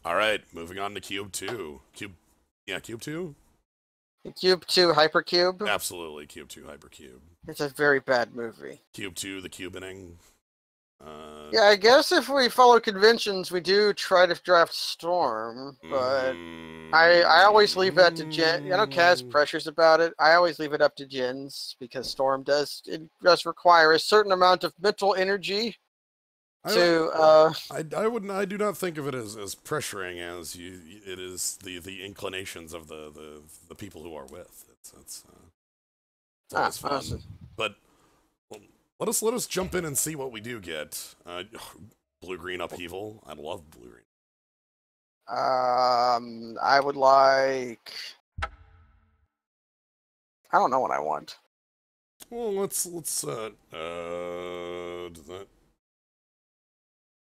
All right, moving on to Cube 2. Cube 2? Cube 2 Hypercube. Absolutely, Cube 2 Hypercube. It's a very bad movie. Cube 2, the cubining. Yeah, I guess if we follow conventions, we do try to draft Storm, but I always leave that to Jen. I know Kaz pressures about it. I always leave it up to Jins because Storm does require a certain amount of mental energy to. I do not think of it as pressuring as it is the inclinations of the people who are with. It's always fun. Honestly. But let us jump in and see what we do get. Blue-green upheaval. I love blue-green. I would like. I don't know what I want. Well, let's do that.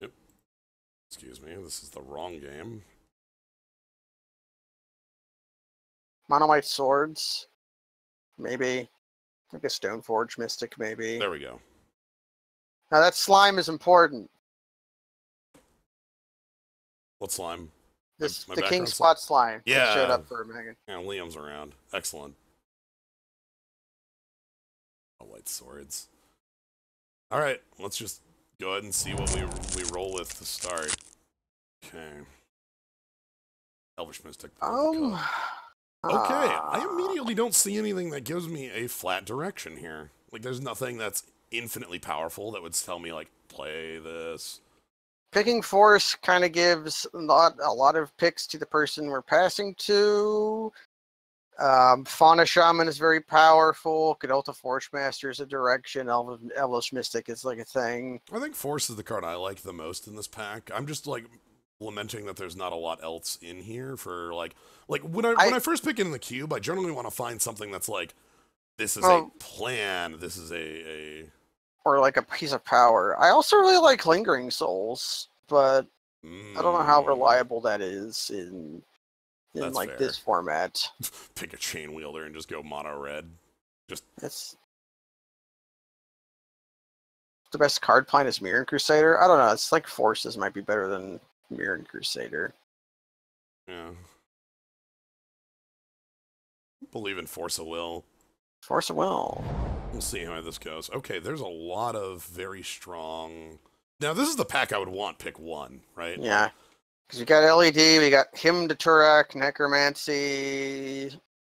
Yep. Excuse me, this is the wrong game. Mono white swords, maybe. Like a Stoneforge Mystic, maybe. There we go. Now that slime is important. What slime? The King Spot slime. Yeah. Showed up for a minute. Yeah, Liam's around. Excellent. Oh, white swords. All right, let's just go ahead and see what we roll with to start. Okay. Elvish Mystic. Okay, I immediately don't see anything that gives me a flat direction here. Like, there's nothing that's infinitely powerful that would tell me, like, play this. Picking Force kind of gives a lot of picks to the person we're passing to. Fauna Shaman is very powerful. Cadolta Forge Master is a direction. Elvish Mystic is like a thing. I think Force is the card I like the most in this pack. I'm just, like, lamenting that there's not a lot else in here for, like when I first pick it in the cube, I generally want to find something that's like, this is a plan, this is a or like a piece of power. I also really like Lingering Souls, but I don't know how reliable that is in like fair. This format. Pick a Chain Wielder and just go mono red. It's the best card plan is Mirror Crusader. I don't know. It's like Forces might be better than Mirror Crusader. Yeah. Believe in Force of Will. Force of Will. We'll see how this goes. Okay, there's a lot of very strong. Now, this is the pack I would want pick one, right? Yeah. Because we got LED, we got Hymn to Turak, Necromancy,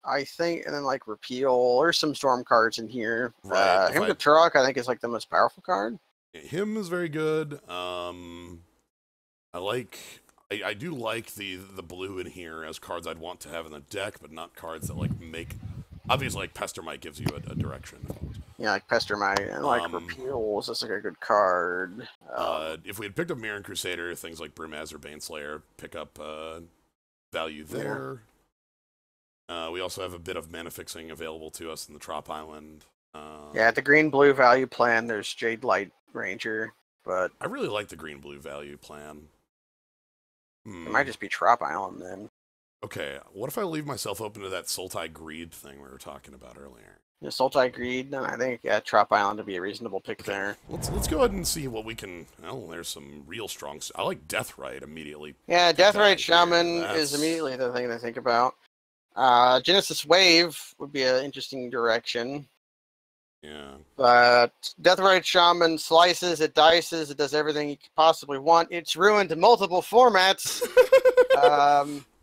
I think, and then like Repeal. There's some Storm cards in here. Right. Hymn to Turak, I think, is like the most powerful card. Hymn is very good. I do like the blue in here as cards I'd want to have in the deck, but not cards that like make. Obviously, like Pestermite gives you a direction. Yeah, like Pestermite and like Repeal is just like a good card. If we had picked up Mirror Crusader, things like Brewmaster, Baneslayer pick up value there. Yeah. We also have a bit of mana fixing available to us in the Trop Island. Yeah, the green-blue value plan, there's Jade Light Ranger, but I really like the green-blue value plan. It might just be Trop Island then. Okay, what if I leave myself open to that Sultai Greed thing we were talking about earlier? Yeah, Sultai Greed, then I think Trop Island would be a reasonable pick there. Let's go ahead and see what we can. Oh, there's some real strong. I like Deathrite immediately. Yeah, Deathrite Shaman is immediately the thing to think about. Genesis Wave would be an interesting direction. Yeah. But Deathrite Shaman slices, it dices, it does everything you could possibly want. It's ruined in multiple formats.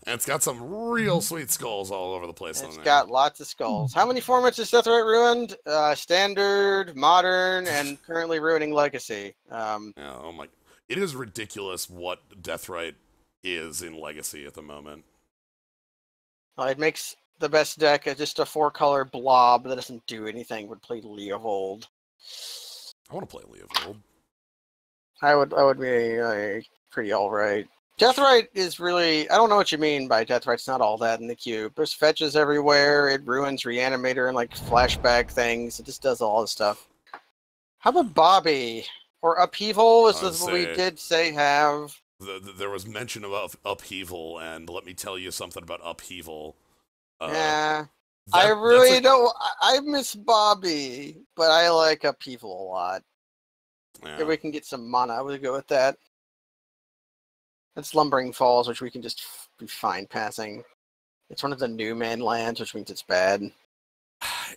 And it's got some real sweet skulls all over the place. It's got lots of skulls. How many formats is Deathrite ruined? Standard, Modern, and currently ruining Legacy. Yeah, oh my! It is ridiculous what Deathrite is in Legacy at the moment. It makes the best deck just a 4-color blob that doesn't do anything. Would play Leovold. I want to play Leovold. I would be pretty alright. Deathrite is really, I don't know what you mean by Deathrite's not all that in the cube. There's fetches everywhere, it ruins Reanimator and like flashback things, it just does all this stuff. How about Bobby? Or Upheaval is what we did say have. There was mention of Upheaval, and let me tell you something about Upheaval. Yeah, I really don't, I miss Bobby, but I like Upheaval a lot. Yeah. If we can get some mana, I would go with that. That's Lumbering Falls, which we can just be fine passing. It's one of the new man lands, which means it's bad.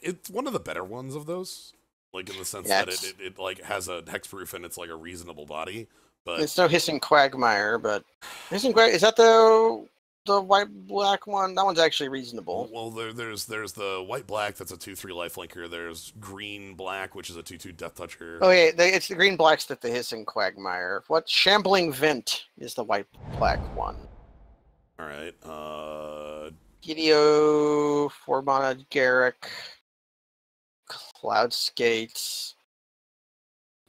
It's one of the better ones of those, like in the sense that it like has a hexproof and it's like a reasonable body. But it's no Hissing Quagmire, but Hissing Quag is that the white-black one? That one's actually reasonable. Well, there's the white-black that's a 2/3 lifelinker. There's green-black, which is a 2/2 death toucher. Oh yeah, it's the green-blacks that the Hissing Quagmire. What Shambling Vent is the white-black one. All right. Gideo, 4-mana Garruk, Cloud Skates,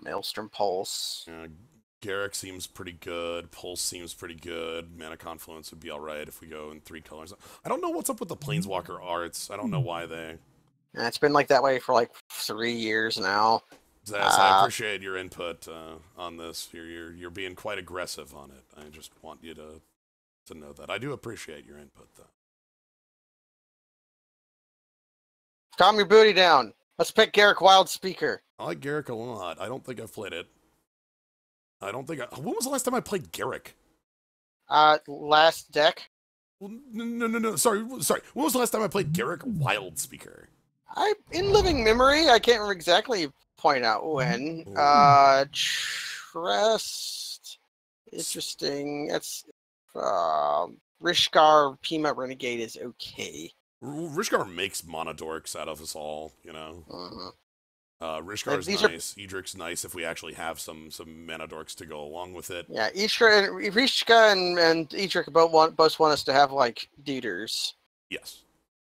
Maelstrom Pulse. Garruk seems pretty good. Pulse seems pretty good. Mana Confluence would be alright if we go in 3 colors. I don't know what's up with the Planeswalker arts. I don't know why they... It's been like that way for like 3 years now. Zaz, I appreciate your input on this. You're being quite aggressive on it. I just want you to know that. I do appreciate your input, though. Calm your booty down. Let's pick Garruk Wild Speaker. I like Garruk a lot. I don't think I've played it. When was the last time I played Garruk? Last deck. No. Sorry. When was the last time I played Garruk Wild Speaker? In living memory, I can't remember exactly point out when. Trust. Interesting. That's Rishkar Pima Renegade is okay. Rishkar makes monodorks out of us all, you know. Rishkar's nice. Edric's nice if we actually have some mana dorks to go along with it. Yeah, Rishka and Edric both want us to have like Deeders. Yes.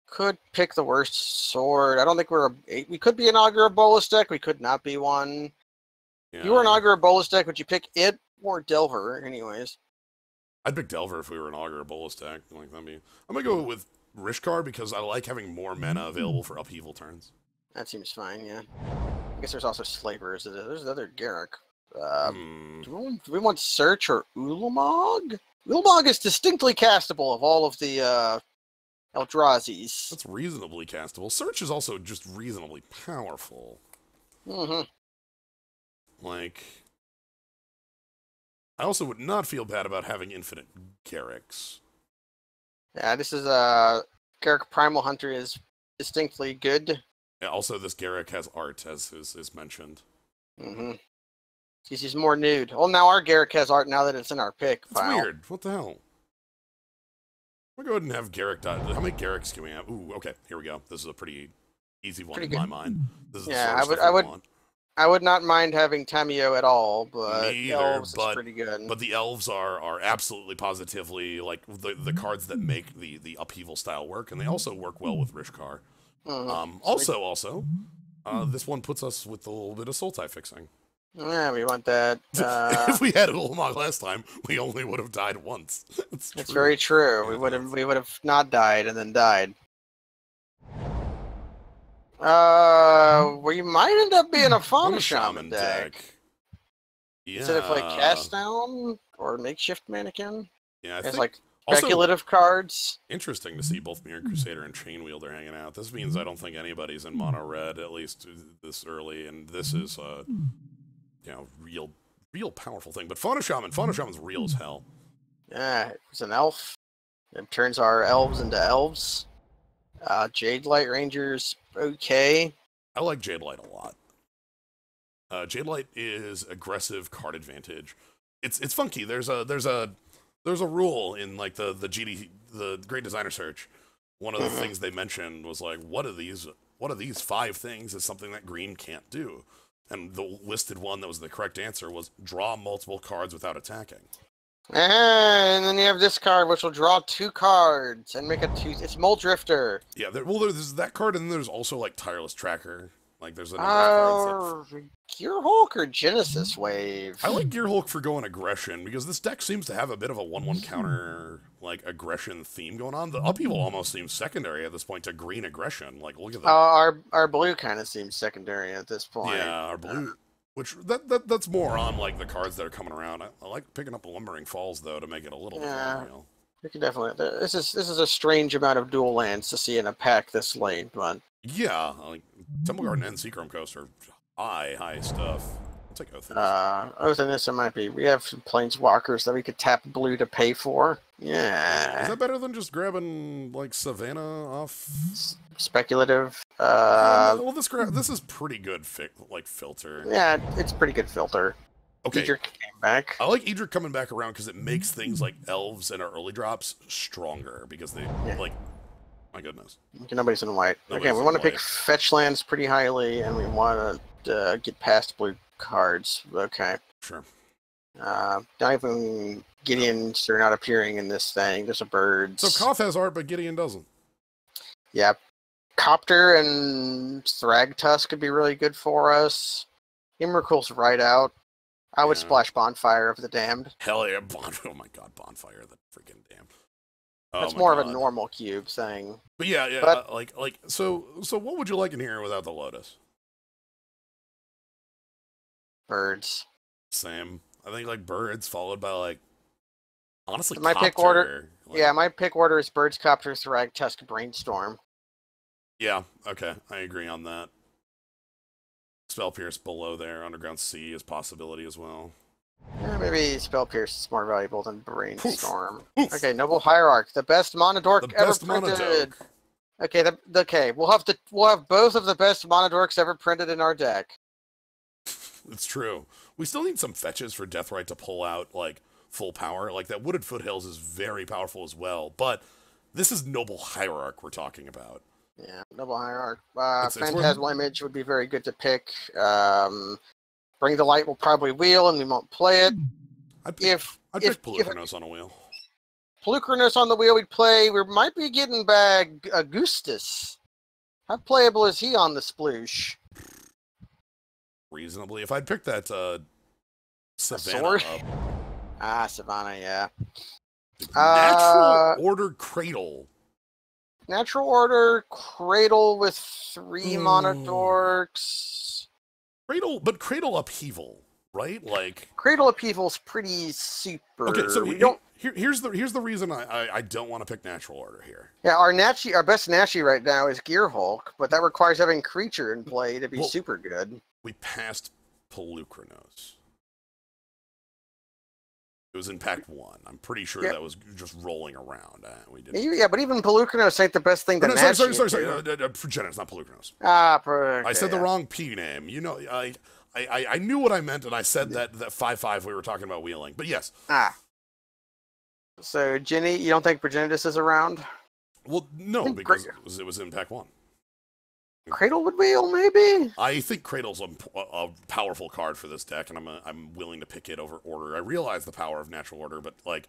Could pick the worst sword. I don't think we could be an Augur Bolus deck. We could not be one. Yeah. If you were an Augur Bolus deck, would you pick it or Delver? Anyways, I'd pick Delver if we were an Augur Bolus deck. I'm gonna go with Rishkar because I like having more mana available for upheaval turns. That seems fine, yeah. I guess there's also Slavers. There's another Garruk. Do we want Search or Ulamog? Ulamog is distinctly castable of all of the Eldrazi's. That's reasonably castable. Search is also just reasonably powerful. Like, I also would not feel bad about having infinite Garruks. Yeah, this is Garruk Primal Hunter is distinctly good. Yeah, also, this Garruk has art, as is mentioned. He's more nude. Well, now our Garruk has art now that it's in our pick. That's weird. What the hell? I'm going to go ahead and have Garruk die. How many Garruks can we have? Ooh, okay, here we go. This is a pretty easy one in my mind. This is I would not mind having Tamio at all, but Elves is pretty good. But the Elves are absolutely positively like the cards that make the upheaval style work, and they also work well with Rishkar. Also, this one puts us with a little bit of soul tie fixing. Yeah, we want that. If we had Ulamog last time, we only would have died once. It's very true. We would have not died and then died. We might end up being a Fauna Shaman deck. Yeah. Instead of like Cast Down or Makeshift Mannequin. Yeah, I think like speculative cards. Interesting to see both Mirror Crusader and Chain Wielder hanging out. This means I don't think anybody's in mono red, at least this early, and this is real powerful thing. But Fauna Shaman's real as hell. Yeah, it's an elf. It turns our elves into elves. Jade Light Rangers, okay. I like Jade Light a lot. Jade Light is aggressive card advantage. It's funky. There's a rule in like the Great Designer Search. One of the things they mentioned was like, what of these 5 things is something that green can't do? And the listed one that was the correct answer was draw multiple cards without attacking. And then you have this card, which will draw 2 cards and make a 2. It's Mole Drifter. Yeah, there's that card, and then there's also like Tireless Tracker. Like there's a number of cards. Gearhulk or Genesis Wave? I like Gearhulk for going aggression because this deck seems to have a bit of a 1/1 counter like aggression theme going on. The Upheaval almost seems secondary at this point to green aggression. Like look at that. Our blue kind of seems secondary at this point. Yeah, our blue. Which that's more on like the cards that are coming around. I like picking up Lumbering Falls though to make it a little bit more real. We can definitely. This is a strange amount of dual lands to see in a pack this late, but yeah, like Temple Garden and Seachrome Coast are high stuff. I'll take Oath. Oath in this, it might be. We have some planeswalkers that we could tap blue to pay for. Yeah. Is that better than just grabbing, like, Savannah off? Speculative. Well, this is pretty good, filter. Yeah, it's pretty good filter. Okay. Edric came back. I like Edric coming back around because it makes things like elves and our early drops stronger because they, like, my goodness. Okay, nobody's in white. Okay, we want to pick fetch lands pretty highly, and we want to get past blue cards. Okay. Sure. Not even Gideons are not appearing in this thing. There's a birds. So Koth has art, but Gideon doesn't. Yeah. Copter and Thragtusk could be really good for us. Imricul's right out. I would splash Bonfire of the Damned. Hell yeah, oh my god, Bonfire of the freaking Damned. That's more of a normal cube thing. But yeah, so what would you like in here without the Lotus? Birds. Same. I think like birds followed by like honestly my Copter, pick order. Like, yeah, my pick order is Birds, Copter, Thragtusk, Brainstorm. Yeah, okay, I agree on that. Spell Pierce below there, Underground Sea is possibility as well. Yeah, maybe Spell Pierce is more valuable than Brainstorm. Poof. Okay, Noble Hierarch, the best Monodork ever printed. Okay, we'll have both of the best Monodorks ever printed in our deck. It's true. We still need some fetches for Deathrite to pull out like full power. Like that Wooded Foothills is very powerful as well, but this is Noble Hierarch we're talking about. Yeah, Noble Hierarch. Phantasmal Image would be very good to pick. Bring the Light will probably wheel, and we won't play it. I'd pick Pelucranos on a wheel. Pelucranos on the wheel we'd play. We might be getting back Augustus. How playable is he on the sploosh? Reasonably. If I'd picked that Savannah up. Savannah, yeah. Natural Order Cradle. Natural Order Cradle with 3 Monodorks. Cradle Upheaval, right? Like Cradle Upheaval's pretty super. Okay, so here's the reason I don't want to pick Natural Order here. Yeah, our best Nashi right now is Gear Hulk, but that requires having creature in play to be super good. We passed Pelucranos. It was in Pack 1. I'm pretty sure that was just rolling around. We didn't. Yeah, but even Pelucranos ain't the best thing to Nashi. Sorry. Progenitus, not Pelucranos. Okay, I said the wrong P name. You know, I knew what I meant, and I said that 5/5 we were talking about wheeling. But yes. So, Ginny, you don't think Progenitus is around? Well, no, because it was in Pack 1. Cradle would wheel, maybe? I think Cradle's a powerful card for this deck, and I'm willing to pick it over Order. I realize the power of Natural Order, but like,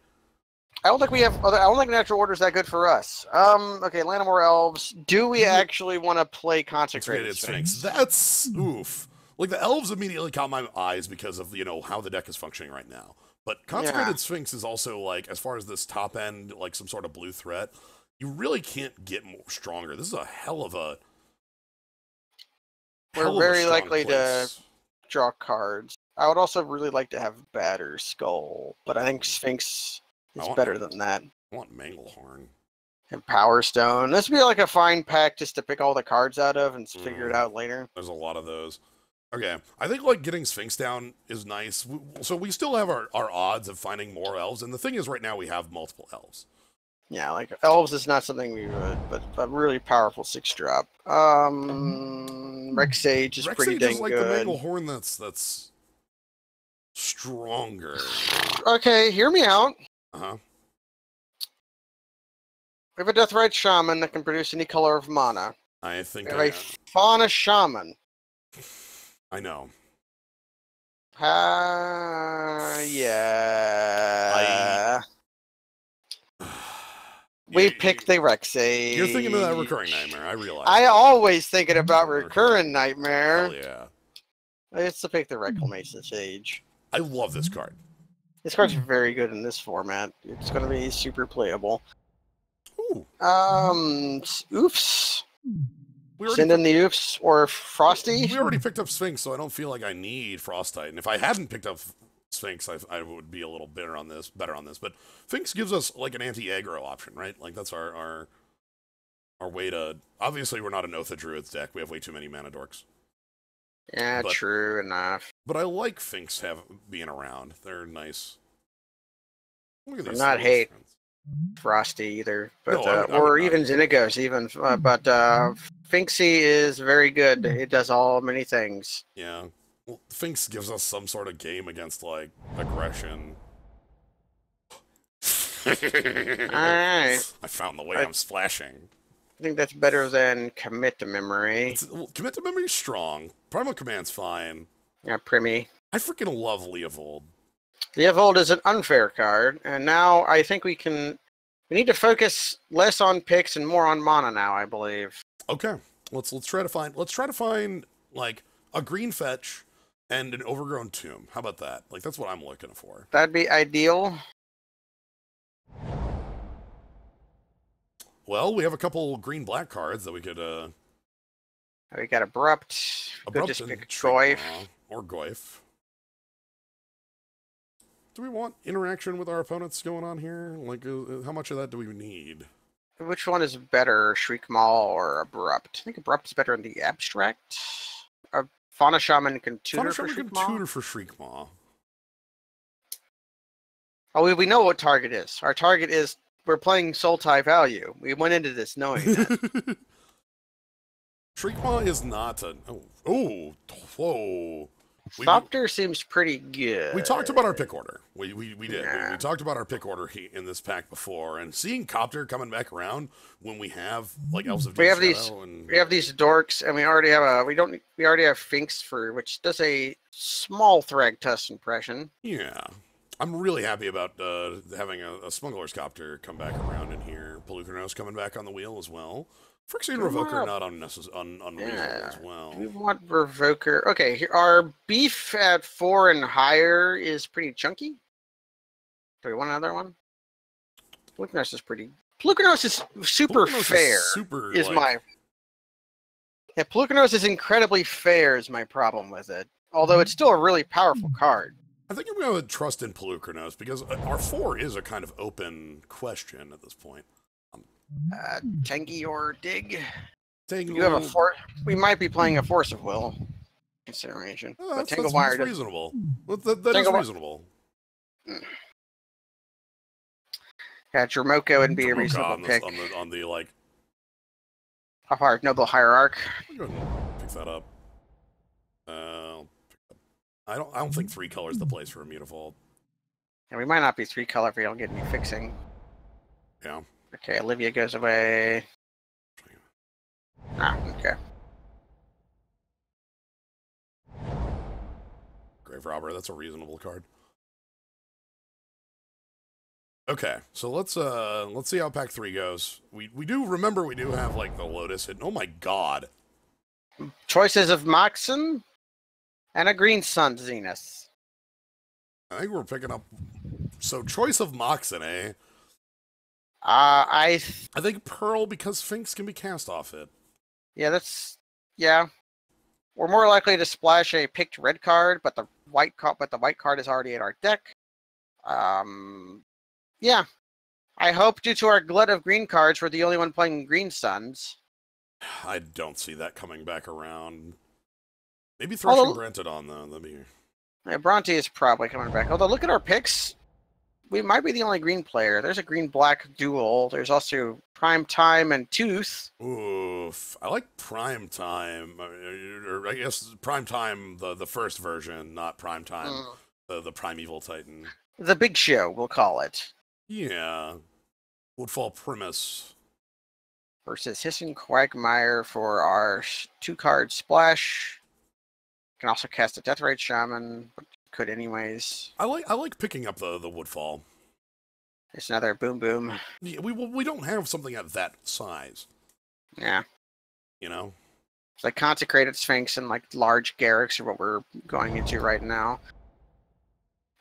I don't think Natural Order is that good for us. Okay, Lanimore Elves. Do we actually want to play Consecrated Sphinx? That's oof. Like the Elves immediately caught my eyes because of how the deck is functioning right now. But Consecrated Sphinx is also like, as far as this top end, like some sort of blue threat, you really can't get more stronger. This is a hell of a. We're very likely to draw cards. I would also really like to have Batter Skull, but I think Sphinx is better than that. I want Manglehorn. And Power Stone. This would be like a fine pack just to pick all the cards out of and figure it out later. There's a lot of those. Okay, I think like getting Sphinx down is nice. So we still have our odds of finding more elves, and the thing is right now we have multiple elves. Yeah, like elves is not something we would, but a really powerful 6-drop. Rex Sage is pretty dang like good. The Manglehorn that's stronger. Okay, hear me out. Uh-huh. We have a Deathrite Shaman that can produce any color of mana. I think we have a Fauna Shaman. I know. Yeah. We picked the Rexage. You're thinking of that Recurring Nightmare, I realize. I always thinking about Recurring Nightmare. Hell yeah. It's to pick the Reclamation Sage. I love this card. This card's very good in this format. It's going to be super playable. Ooh. Oofs. Send in the Oofs or Frosty. We already picked up Sphinx, so I don't feel like I need Frostite. And if I hadn't picked up Sphinx, I would be a little better on this. But Sphinx gives us like an anti-aggro option, right? Like that's our way to. Obviously, we're not an Oath of Druids deck. We have way too many mana dorks. Yeah, true enough. But I like Finks being around. They're nice. Look at I'm these. not hate Frosty either, but No, or even Zinigos, even. But Finksy is very good. It does many things. Yeah. Well, Finks gives us some sort of game against, like, aggression. Alright. I found the way I'm splashing. I think that's better than Commit to Memory. Commit to Memory is strong. Primal Command's fine. Yeah, Primy. I freaking love Leovold. Leovold is an unfair card, and now I think we need to focus less on picks and more on mana now, I believe. Okay. Let's try to find like a green fetch and an overgrown tomb. How about that? Like, that's what I'm looking for. That'd be ideal. Well, we have a couple green-black cards that we could, We got Abrupt. Could just pick Goyf. Or Goyf. Do we want interaction with our opponents going on here? Like, how much of that do we need? Which one is better, Shriekmaw or Abrupt? I think Abrupt is better in the abstract. Fauna Shaman can tutor for Shriekmaw. Oh, we know what target is. Our target is we're playing Sultai Value. We went into this knowing that. Shriekmaw is not a... Oh, whoa. Thopter seems pretty good. We talked about our pick order. We did. Yeah. We talked about our pick order in this pack before, and seeing Copter coming back around when we have like Elves of Deep Shadow we have these dorks, and we already have we already have Finks which does a small Thragtusk impression. Yeah, I'm really happy about having a Smuggler's Copter come back around in here. Pelucranos coming back on the wheel as well. Phyrexian Revoker not unreasonable as well. We want Revoker. Okay, our beef at 4 and higher is pretty chunky. Do we want another one? Pelucranos is pretty. Pelucranos is super fair. Pelucranos is incredibly fair. Is my problem with it. Although it's still a really powerful card. I think I'm going to trust in Pelucranos because our 4 is a kind of open question at this point. Tengi or Dig? Tangle. You have a force. We might be playing a Force of Will consideration. But that's reasonable. That is reasonable. Yeah, Jermoko would be a reasonable pick. On the like. How hard? Noble Hierarch. I'm going to pick that up. I don't think 3 colors the place for a Mutavault. Yeah, we might not be 3 color if we don't get any fixing. Yeah. Okay, Olivia goes away. Okay. Grave Robber, that's a reasonable card. Okay, so let's see how pack 3 goes. We do have like the Lotus hidden. Oh my god. Choices of Moxen and a Green Sun Zenith. I think we're picking up. So choice of Moxen, eh? I think Pearl because Finks can be cast off it. Yeah, we're more likely to splash a picked red card, but the white card is already in our deck. Yeah. I hope due to our glut of green cards, we're the only one playing Green Suns. I don't see that coming back around. Maybe Threshing Brantodon though. That'd be. Yeah, Bronte is probably coming back. Although look at our picks. We might be the only green player. There's a green-black duel. There's also Prime Time and Tooth. Oof. I like Prime Time. Or I guess Prime Time, the first version, not Prime Time, the Primeval Titan. The Big Show, we'll call it. Yeah. Woodfall Primus. Versus Hissing Quagmire for our 2-card splash. Can also cast a Deathrite Shaman. Could anyways. I like picking up the Woodfall. It's another boom boom. Yeah, we don't have something at that size. Yeah. You know? It's like Consecrated Sphinx and like large Garruks are what we're going into right now.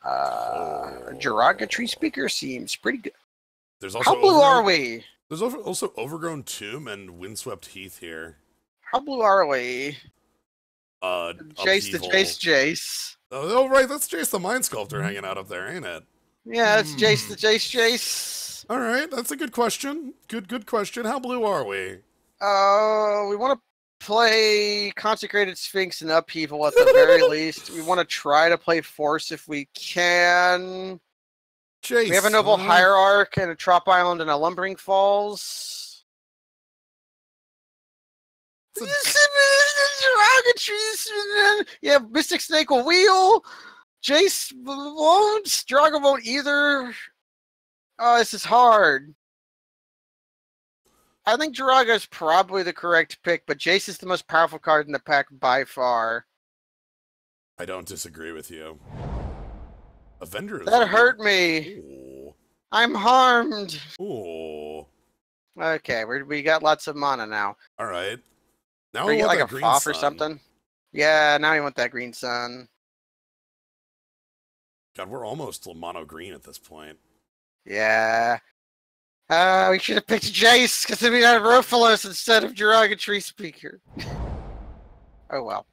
Jiraga Tree Speaker seems pretty good. There's also How blue are we? There's also Overgrown Tomb and Windswept Heath here. How blue are we? Jace. Oh, right, that's Jace the Mind Sculptor hanging out up there, ain't it? Yeah, it's Jace. All right, that's a good question. Good question. How blue are we? We want to play Consecrated Sphinx and Upheaval at the very least. We want to try to play Force if we can. Jace, we have a Noble Hierarch and a Trop Island and a Lumbering Falls. Yeah, Mystic Snake will wheel. Jace won't. Drago won't either. Oh, this is hard. I think Drago is probably the correct pick, but Jace is the most powerful card in the pack by far. I don't disagree with you. Avenger. That hurt me. Ooh. I'm harmed. Ooh. Okay, we got lots of mana now. All right. Now we we get want like that a green Foff sun. or something. Yeah, now we want that green sun. God, we're almost mono green at this point. Yeah. We should have picked Jace because then we had Rofalos instead of Derogatory Speaker. Oh well.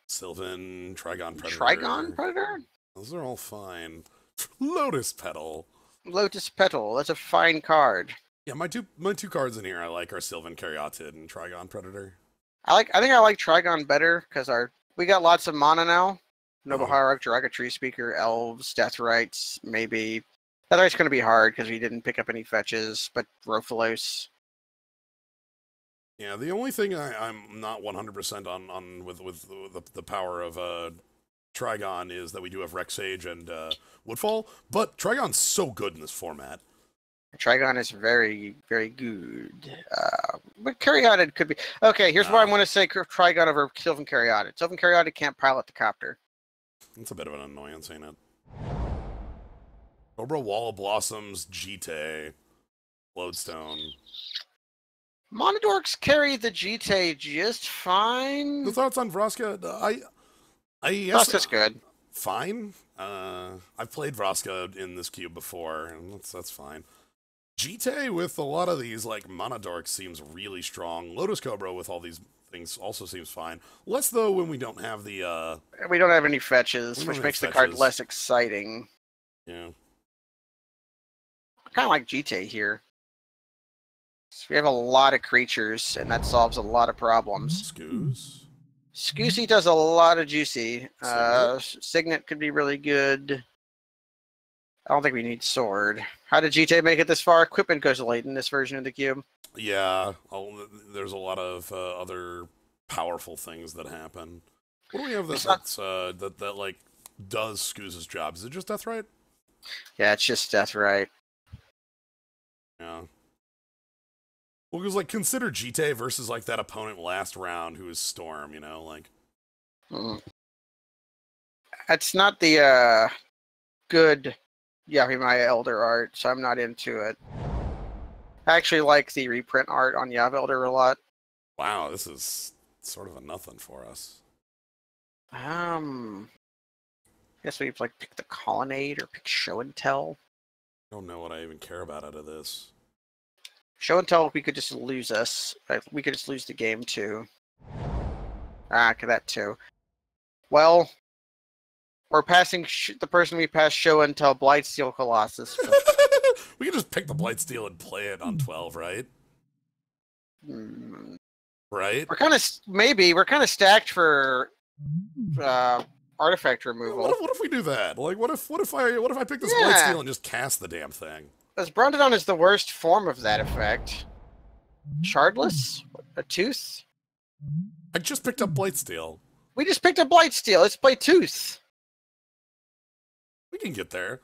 Sylvan, Trigon Predator. Trigon Predator? Those are all fine. Lotus Petal. Lotus Petal. That's a fine card. Yeah, my two cards in here I like are Sylvan Caryatid and Trigon Predator. I think I like Trigon better because we got lots of mana now. Noble Hierarch, Derogatory Speaker, Elves, Deathrights, maybe. Deathright's going to be hard because we didn't pick up any fetches, but Rofalos. Yeah, the only thing I'm not 100% on with the power of Trigon is that we do have Rexage and Woodfall, but Trigon's so good in this format. Trigon is very, very good. But Caryatid could be... Okay, here's why I want to say Trigon over Sylvan Caryatid. Sylvan Caryatid can't pilot the copter. It's a bit of an annoyance, ain't it? Cobra, Wall of Blossoms, Jite, Lodestone. Monodorks carry the Jite just fine. The thoughts on Vraska? Vraska's good. Fine. I've played Vraska in this cube before, and that's fine. Jite with a lot of these, like, Monodorks seems really strong. Lotus Cobra with all these things also seems fine. Less, though, when we don't have the, We don't have any fetches, which makes the card less exciting. Yeah. I kind of like Jite here. So we have a lot of creatures, and that solves a lot of problems. Scoosy does a lot of juicy. Signet could be really good. I don't think we need Sword. How did Jite make it this far? Equipment goes late in this version of the cube. Yeah, there's a lot of other powerful things that happen. What do we have that like does Scooz's job? Is it just Deathright? Yeah, it's just Deathright. Yeah. Well, because, like, consider Jite versus, like, that opponent last round who is Storm, you know, like... That's not the, good Yavimaya Elder art, so I'm not into it. I actually like the reprint art on Yav Elder a lot. Wow, this is sort of a nothing for us. I guess we've, like, picked the Colonnade or pick Show and Tell. I don't know what I even care about out of this. Show and Tell, we could just lose us. We could just lose the game, too. That too. Well, we're passing the person we passed Show and Tell, Blightsteel Colossus. We can just pick the Blightsteel and play it on 12, right? Right? We're kind of stacked for artifact removal. What if we do that? Like, what if I pick this Blightsteel and just cast the damn thing? As Brondodon is the worst form of that effect. Shardless? A Tooth? I just picked up Blightsteel. We just picked up Blightsteel. Let's play Tooth. We can get there.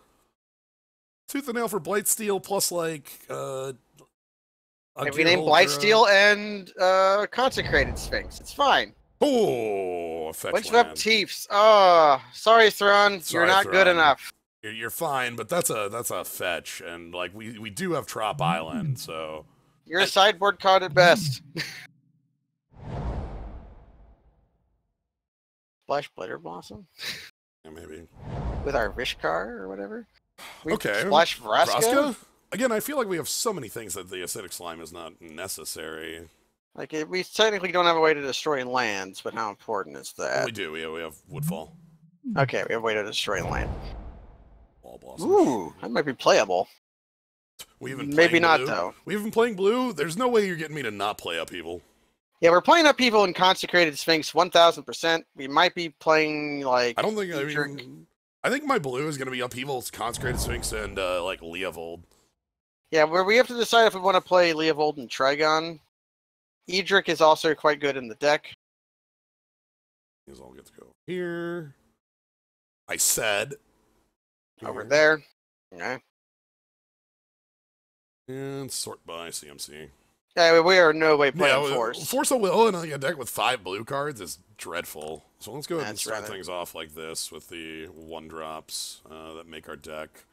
Tooth and Nail for Blightsteel plus, like, we named Blightsteel and Consecrated Sphinx. It's fine. Oh, a fetch Windswept Teefs. Oh, sorry, Thrawn. You're not good enough. You're fine, but that's a fetch, and like we do have Trop Island, so you're a sideboard card at best. Splash Blitter Blossom. Yeah, maybe with our Vishkar or whatever. Okay. Splash Vraska. Again, I feel like we have so many things that the acidic slime is not necessary. Like we technically don't have a way to destroy lands, but how important is that? Well, we do. We have Woodfall. Okay, we have a way to destroy land. Wall Blossom. Ooh, that might be playable. We've been Maybe playing not, blue. though. We've been playing blue. There's no way you're getting me to not play Upheaval. Yeah, we're playing Upheaval and Consecrated Sphinx 1,000%. We might be playing, like... I don't think... I think my blue is going to be Upheaval, Consecrated Sphinx, and, like, Leovold. Yeah, where we have to decide if we want to play Leovold and Trigon. Edric is also quite good in the deck. These all get to go here. I said... Over there. Okay. And sort by CMC. Yeah, we are no way playing Force. Force of Will in a deck with 5 blue cards is dreadful. So let's go ahead and start right. things off like this with the 1-drops that make our deck.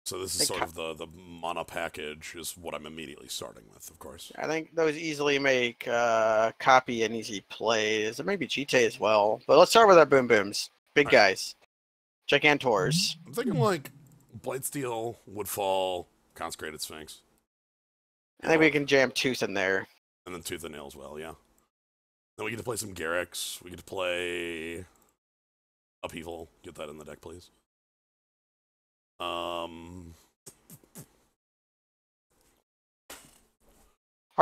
So this is sort of the mana package is what I'm immediately starting with, of course. I think those easily make copy an easy plays. It may be GT as well. But let's start with our Boom Booms. Big guys. Gigantors. I'm thinking like Blightsteel, Woodfall, Consecrated Sphinx. I think we can jam Tooth in there. And then Tooth and Nail as well, yeah. Then we get to play some Garruks. We get to play Upheaval. Get that in the deck, please. Our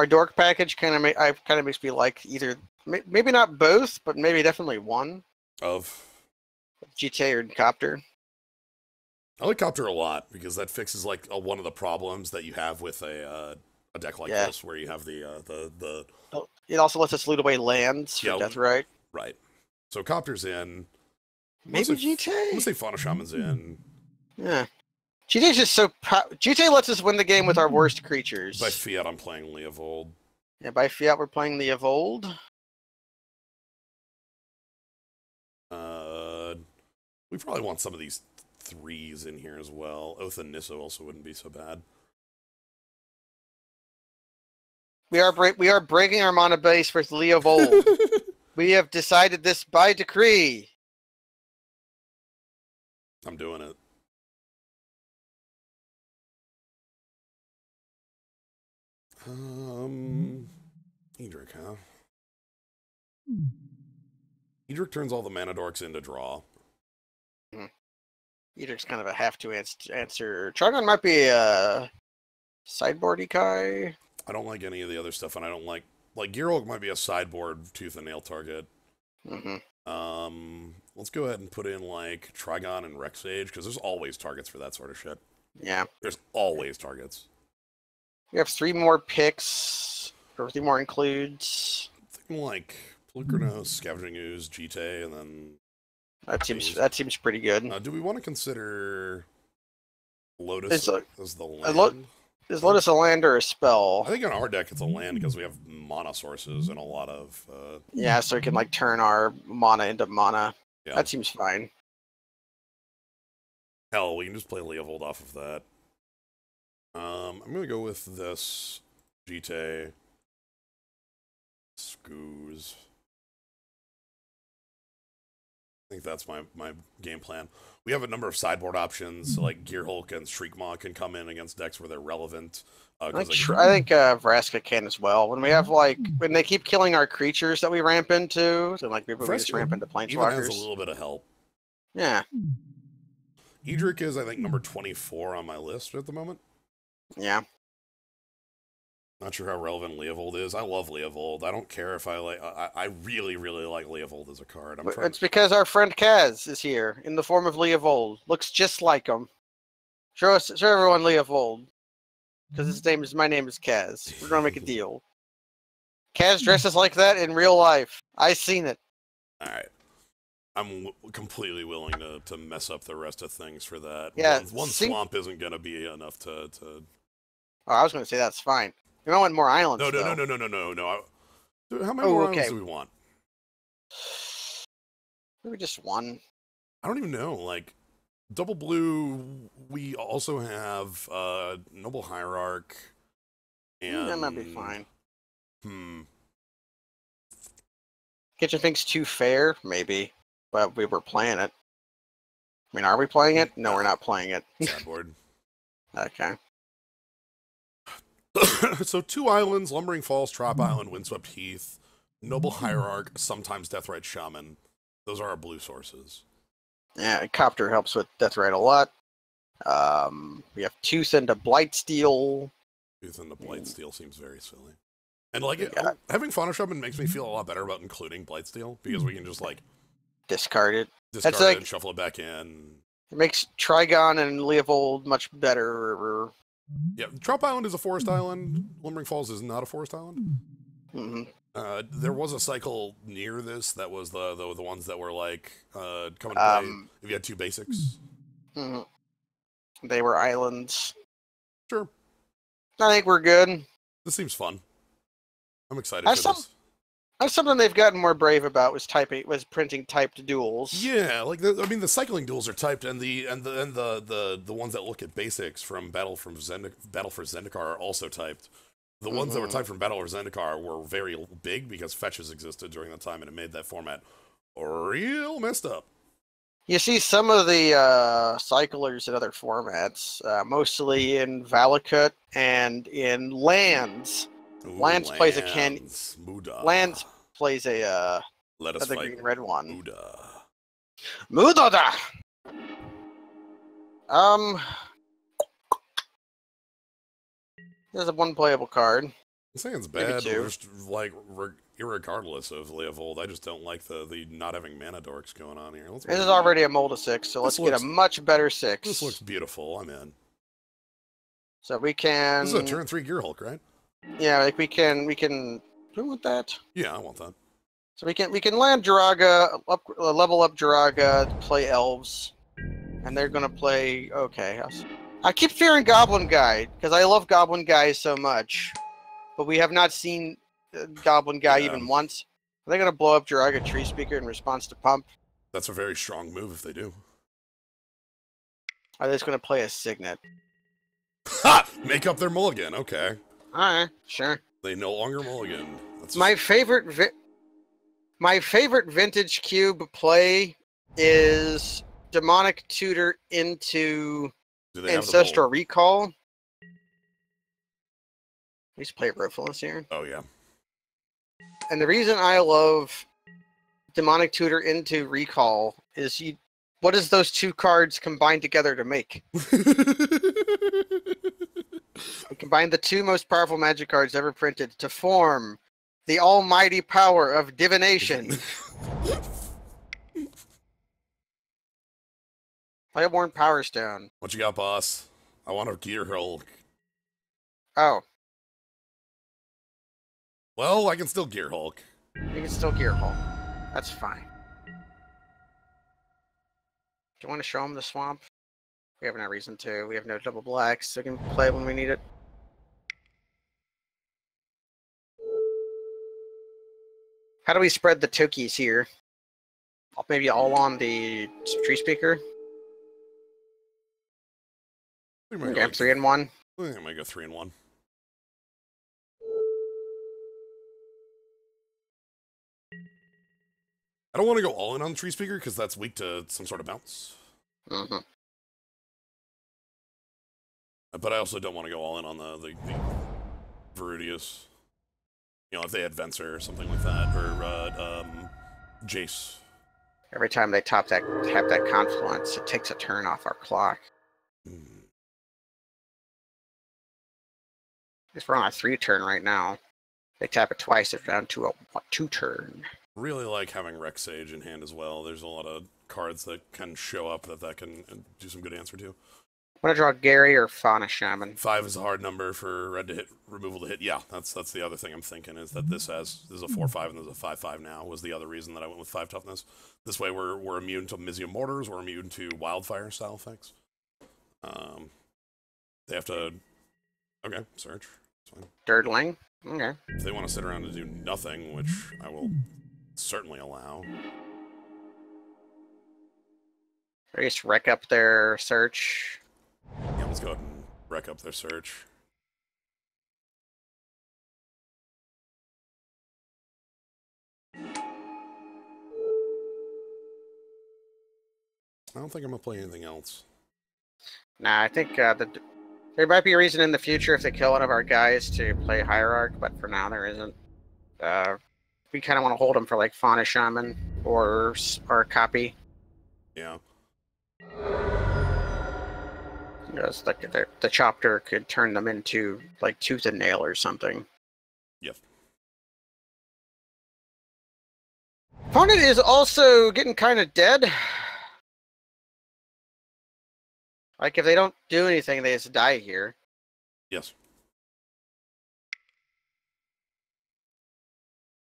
Dork package kind of makes me like either, maybe not both, but maybe definitely one. Of? GTA or Copter. I like Copter a lot because that fixes like one of the problems that you have with a deck like this, where you have the. It also lets us loot away lands for Deathrite. Right. So Copter's in. Maybe GTA. I'm gonna say Fauna Shaman's in. Yeah. GTA's just so. GTA lets us win the game with our worst creatures. By Fiat, I'm playing Leovold. Yeah, by Fiat, we're playing Leovold. We probably want some of these 3s in here as well. Oath and Nisso also wouldn't be so bad. We are breaking our mana base for Leovold. We have decided this by decree. I'm doing it. Edric, huh? Edric turns all the mana dorks into draw. Edric's kind of a have-to answer. Trigon might be a sideboard Ikai. I don't like any of the other stuff, and I don't like Garruk might be a sideboard Tooth and Nail target. Let's go ahead and put in like Trigon and Rexage, because there's always targets for that sort of shit. Yeah. There's always targets. We have 3 more picks, or 3 more includes. I'm thinking like Polukranos, Scavenging Ooze, Jite, and then that seems pretty good. Do we want to consider Lotus as the land? Is Lotus a land or a spell? I think in our deck it's a land because we have mana sources and a lot of... Yeah, so we can like turn our mana into mana. Yeah. That seems fine. Hell, we can just play Leovold off of that. I'm going to go with this Jite. Scoos. I think that's my game plan. We have a number of sideboard options, so like Gearhulk and Shriekmaw can come in against decks where they're relevant. I think Vraska can as well. When we have when they keep killing our creatures that we ramp into, so like maybe we just ramp into Planeswalkers. Even has a little bit of help. Yeah. Edric is, I think, number 24 on my list at the moment. Yeah. Not sure how relevant Leovold is. I love Leovold. I don't care if I like. I really, really like Leovold as a card. It's because our friend Kaz is here in the form of Leovold. Looks just like him. Show everyone Leovold, because my name is Kaz. We're gonna make a deal. Kaz dresses like that in real life. I seen it. All right. I'm completely willing to mess up the rest of things for that. Yeah. One swamp isn't gonna be enough to. Oh, I was gonna say that's fine. We might want more islands. No. How many more islands do we want? Maybe just one. I don't even know. Like, double blue, we also have Noble Hierarch. And that might be fine. Kitchen thinks too fair, maybe. But we were playing it. I mean, are we playing it? No, we're not playing it. Sideboard. Okay. So 2 islands, Lumbering Falls, Trop Island, Windswept Heath, Noble Hierarch, sometimes Deathrite Shaman. Those are our blue sources. Yeah, Copter helps with Deathrite a lot. We have Tooth and a Blightsteel. Tooth and the Blightsteel seems very silly. And like having Fauna Shaman makes me feel a lot better about including Blightsteel because we can just like discard it. Discard it and shuffle it back in. It makes Trigon and Leovold much better. Yeah, Trop Island is a forest island. Lumbering Falls is not a forest island. Mm-hmm. There was a cycle near this that was the ones that were like coming to play if you had 2 basics. Mm-hmm. They were islands. Sure. I think we're good. This seems fun. I'm excited for this. That's something they've gotten more brave about was printing typed duels. Yeah, like the cycling duels are typed, and the ones that look at basics from Battle for Zendikar are also typed. The ones that were typed from Battle for Zendikar were very big because fetches existed during that time, and it made that format real messed up. You see some of the cyclers in other formats, mostly in Valakut and in Lands. Lands plays a Lands plays a Let us fight green red one. Muda. Mudada. There's a 1 playable card. I'm saying it's bad, just like irregardless of Leovold. I just don't like the not having mana dorks going on here. This is already a mold of 6, so let's get a much better 6. This looks beautiful. I'm in. So we can. This is a turn 3 Gear Hulk, right? Yeah, like we can. Do you want that? Yeah, I want that. So we can land Jiraga, level up Jiraga, play elves, and they're gonna play. Okay, I keep fearing Goblin Guy because I love Goblin Guy so much, but we have not seen Goblin Guy even once. Are they gonna blow up Jiraga Tree Speaker in response to Pump? That's a very strong move if they do. Are they just gonna play a Signet? Ha! Make up their mulligan. Okay. Alright, sure. They no longer mulligan. That's my favorite vintage cube play is Demonic Tutor into Ancestral Recall. We just play Ruthless here. Oh yeah. And the reason I love Demonic Tutor into Recall is what does those 2 cards combine together to make? We combine the 2 most powerful magic cards ever printed to form the almighty power of divination. Playborn Power Stone. What you got, boss? I want a Gear Hulk. Oh. Well, I can still Gear Hulk. You can still Gear Hulk. That's fine. Do you want to show him the swamp? We have no reason to. We have no double blacks, so we can play when we need it. How do we spread the Tokis here? Maybe all on the Tree Speaker? Okay, 3 and 1. I think I might go 3 and 1. I don't want to go all in on the Tree Speaker because that's weak to some sort of bounce. Mm-hmm. But I also don't want to go all in on the Verudius. You know, if they had Venser or something like that, or Jace. Every time they have that confluence, it takes a turn off our clock. We're on a 3-turn right now. They tap it twice, they're down to a 2-turn. Really like having Rex Sage in hand as well. There's a lot of cards that can show up that can do some good answer to. Want to draw Gary or Fauna Shaman? 5 is a hard number for red to hit, removal to hit. Yeah, that's the other thing I'm thinking is that this is a 4/5 and there's a 5/5 now. Was the other reason that I went with 5 toughness. This way we're immune to Mizium Mortars, we're immune to Wildfire style effects. They have to. Okay, search. That's fine. Dirtling. Okay. If they want to sit around and do nothing, which I will certainly allow. Or just wreck up their search. Yeah, let's go ahead and wreck up their search. I don't think I'm going to play anything else. Nah, I think there might be a reason in the future if they kill one of our guys to play Hierarch, but for now there isn't. We kind of want to hold them for like Fauna Shaman or Copy. Yeah. Because the chopper could turn them into like tooth and nail or something. Yep. Opponent is also getting kind of dead. Like, if they don't do anything, they just die here. Yes.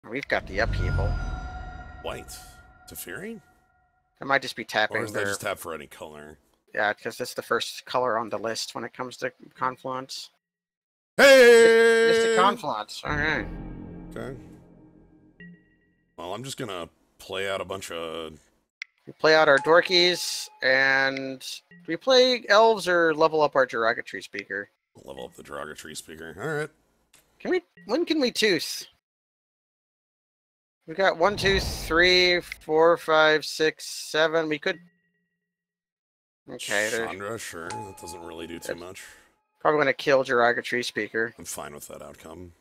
We've got the Upheaval. White. Interfering? It might just be tapping. Or is that just tap for any color? Yeah, because it's the first color on the list when it comes to Confluence. Hey! Mystic Confluence. Alright. Okay. Well, I'm just gonna play out a bunch of... We play out our Dorkies, and do we play Elves or level up our Derogatory Speaker? Level up the Derogatory Speaker. Alright. When can we tooth? We got 1, 2, 3, 4, 5, 6, 7. We could. Okay. Chandra, sure. That doesn't really do too much. Probably going to kill Derogatory Speaker. I'm fine with that outcome.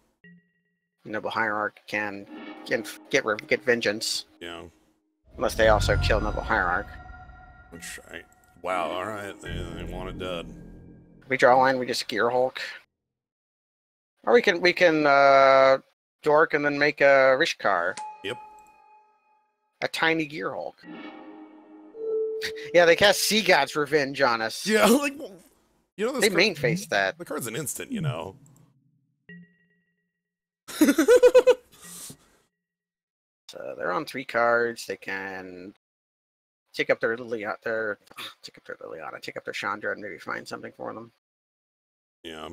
Noble Hierarch can get vengeance. Yeah. Unless they also kill Noble Hierarch. Which wow. All right. They want it dead. We draw a line. We just Gear Hulk. Or we can Dork and then make a Rishkar. Yep. A tiny Gear Hulk. Yeah, they cast Sea God's Revenge on us. Yeah, like, you know, they main face that. The card's an instant, you know. So they're on 3 cards. They can take up their Liliana, take up their Chandra, and maybe find something for them. Yeah.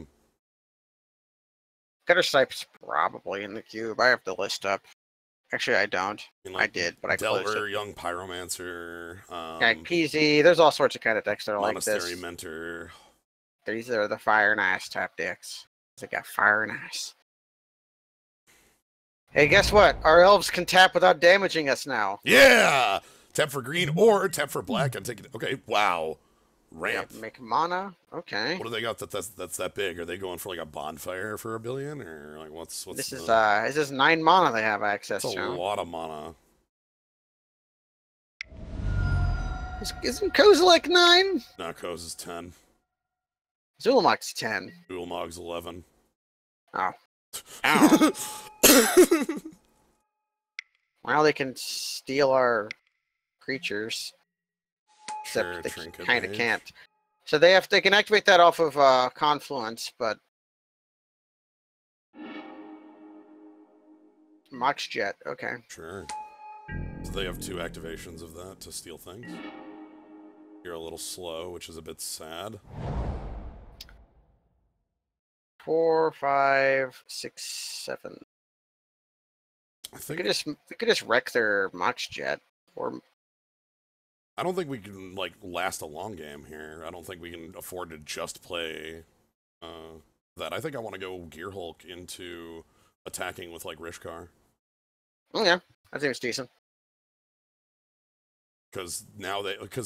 Gutter Snipe's probably in the cube. I have the list up. Actually, I don't. I did, but I closed Delver, it. Young Pyromancer. PZ. There's all sorts of kind of decks that are like this. Monastery Mentor. These are the Fire and Ice type decks. They got Fire and Ice. Hey, guess what? Our elves can tap without damaging us now. Yeah! Tap for green or tap for black and take it. Okay, wow. Ramp. Yep, make mana. Okay. What do they got that's that big? Are they going for like a bonfire for $1 billion, or like what's this is 9 mana they have access to. That's a lot of mana. Isn't Kozilek 9? No, Koz is 10. Zulamog's 10. Ulamog's 11. Oh. Ow. Well, they can steal our creatures. Except they kind of can't. So they can activate that off of Confluence, but Mox Jet, okay. Sure. So they have 2 activations of that to steal things. You're a little slow, which is a bit sad. 4, 5, 6, 7. I think we could just wreck their Mox Jet, or I don't think we can like last a long game here. I don't think we can afford to just play that. I think I want to go Gear Hulk into attacking with like Rishkar. Oh yeah, I think it's decent. Because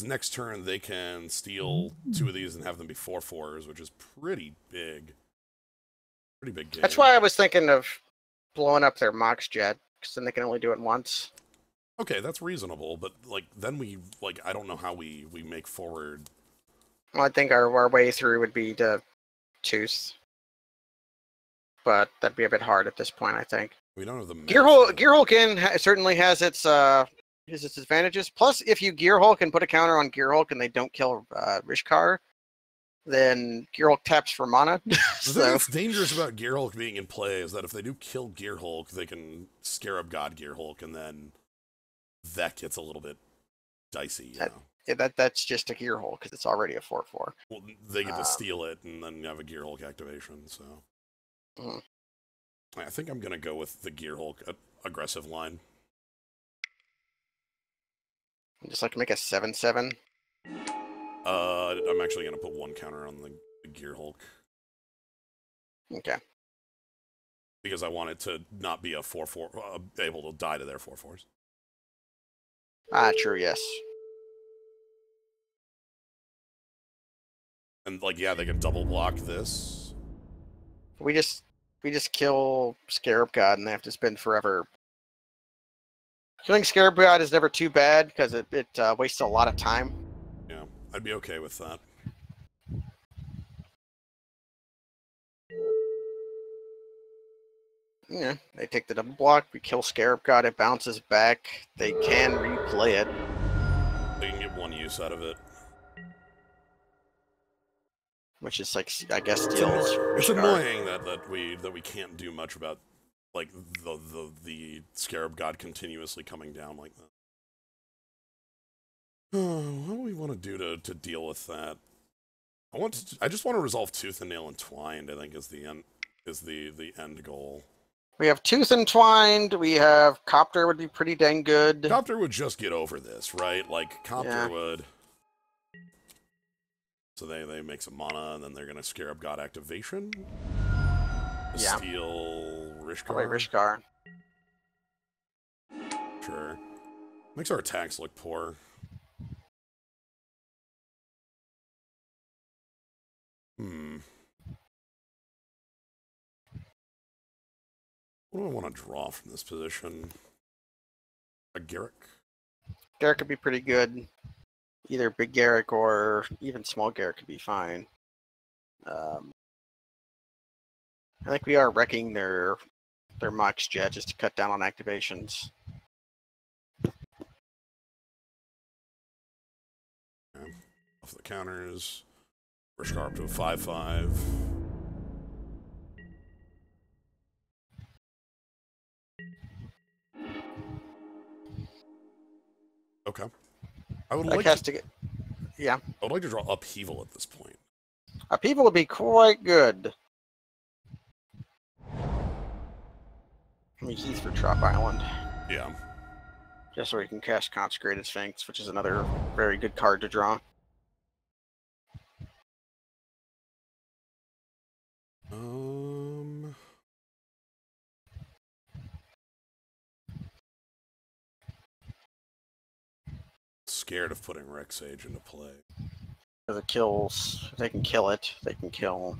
next turn they can steal 2 of these and have them be 4/4s, which is pretty big. Pretty big game. That's why I was thinking of blowing up their Mox Jet, because then they can only do it once. Okay, that's reasonable, but like then I don't know how we make forward. Well, I think our way through would be to tooth, but that'd be a bit hard at this point. I think we don't have the Gear Hulk certainly has its advantages. Plus, if you Gear Hulk and put a counter on Gear Hulk and they don't kill Rishkar, then Gear Hulk taps for mana. The thing that's dangerous about Gear Hulk being in play is that if they do kill Gear Hulk, they can Scarab God Gear Hulk, and then that gets a little bit dicey, you know. Yeah, that's just a Gear Hulk because it's already a 4/4. Well, they get to steal it and then have a Gear Hulk activation. So I think I'm gonna go with the Gear Hulk aggressive line. Just like to make a 7/7. I'm actually gonna put 1 counter on the Gear Hulk. Okay. Because I want it to not be a 4/4, able to die to their 4/4s. Ah, true, yes. And like, yeah, they can double block this. We just kill Scarab God and they have to spend forever. Killing Scarab God is never too bad because it wastes a lot of time. Yeah, I'd be okay with that. Yeah, they take the double block. We kill Scarab God. It bounces back. They can replay it. They can get one use out of it. Which is like, I guess, steals. It's annoying that we can't do much about like the Scarab God continuously coming down like that. What do we want to do to deal with that? I just want to resolve Tooth and Nail Entwined. I think is the end goal. We have Tooth Entwined. We have Copter would be pretty dang good. Copter would just get over this, right? Like Copter would. So they make some mana, and then they're gonna Scarab God activation. Steal Rishkar. Oh, wait, Rishkar. Sure. Makes our attacks look poor. What do I want to draw from this position? A Garruk? Garruk could be pretty good. Either big Garruk or even small Garruk could be fine. I think we are wrecking their Mox Jet just to cut down on activations. Okay. Off the counters. Rishkar up to a 5/5. Okay. I would like to get. Yeah. I would like to draw Upheaval at this point. Upheaval would be quite good. I mean, he's for Trop Island. Yeah. Just so we can cast Consecrated Sphinx, which is another very good card to draw. Scared of putting Rex Sage into play. Because it kills. If they can kill it, they can kill.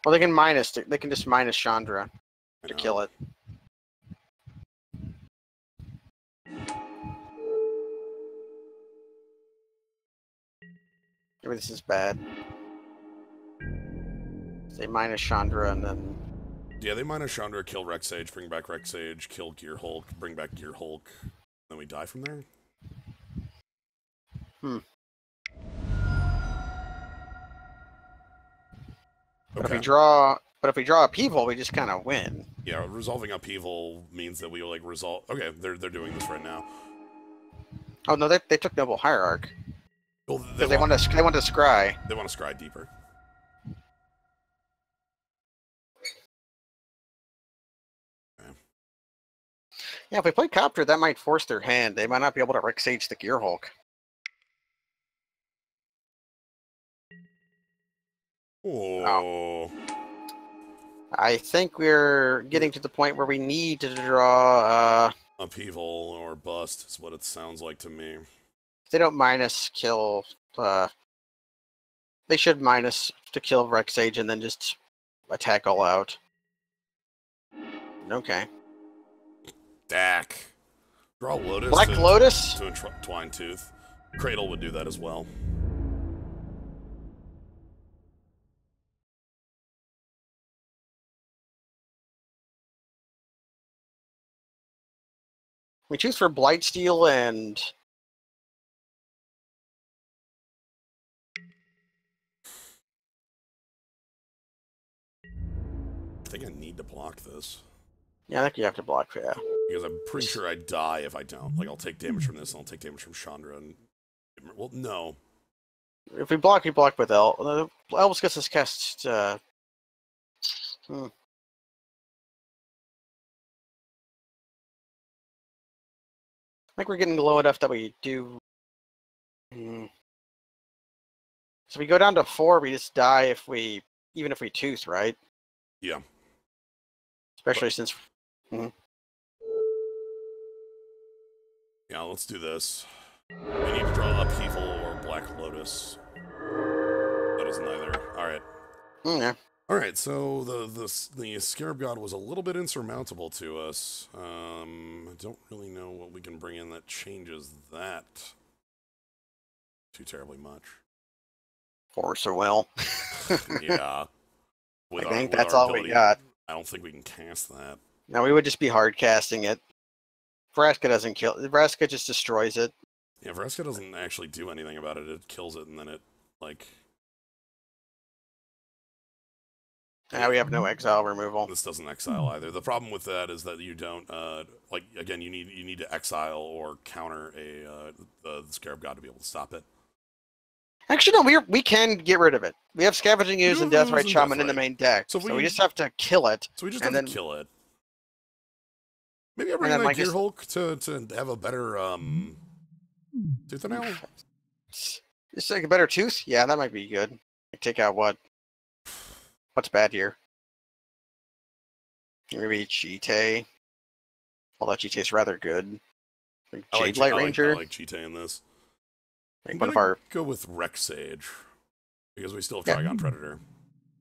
Well, they can minus. They can just minus Chandra to kill it. Maybe this is bad. They minus Chandra and then. Yeah, they minus Chandra, kill Rex Sage, bring back Rex Sage, kill Gear Hulk, bring back Gear Hulk, then we die from there. Okay. But if we draw Upheaval, we just kind of win. Yeah, resolving Upheaval means that we like resolve. Okay, they're doing this right now. Oh no, they took Noble Hierarch. Well, they want to scry. They want to scry deeper. Okay. Yeah, if we play Copter, that might force their hand. They might not be able to Rex Sage the Gear Hulk. Oh. I think we're getting to the point where we need to draw Upheaval or bust is what it sounds like to me. If they don't minus kill, they should minus to kill Rex Sage and then just attack all out. Okay. Dak. Draw Lotus. Black Lotus? To entwine Tooth. Cradle would do that as well. We choose for Blightsteel and... I think I need to block this. Yeah, I think you have to block, yeah. Because I'm pretty sure I die if I don't. Like, I'll take damage from this, and I'll take damage from Chandra, and... Well, no. If we block with El. Elvis gets us cast, I think we're getting low enough that we do... So we go down to 4, we just die even if we tooth, right? Yeah. Especially since... Yeah, let's do this. We need to draw Upheaval or Black Lotus. That is neither. Alright. Yeah. Alright, so the Scarab God was a little bit insurmountable to us. I don't really know what we can bring in that changes that too terribly much. Force or will. Yeah. I think that's all we got. I don't think we can cast that. No, we would just be hard casting it. Vraska doesn't kill. Vraska just destroys it. Yeah, Vraska doesn't actually do anything about it. It kills it, and then it, like... Now we have no exile removal. This doesn't exile either. The problem with that is that you don't, like, again, you need to exile or counter the Scarab God to be able to stop it. Actually, no, we can get rid of it. We have Scavenging Ooze and Deathrite Shaman in the main deck, so we just have to kill it. So we just have to kill it. Maybe I bring that Gear Hulk to have a better tooth and nail. Just like a better tooth? Yeah, that might be good. Take out what's bad here? Maybe Cheetah. Although Cheetah is rather good. Like Jade Light Ranger. I like Cheetah in this. I'm gonna go with Rex Sage because we still have Trigon Predator.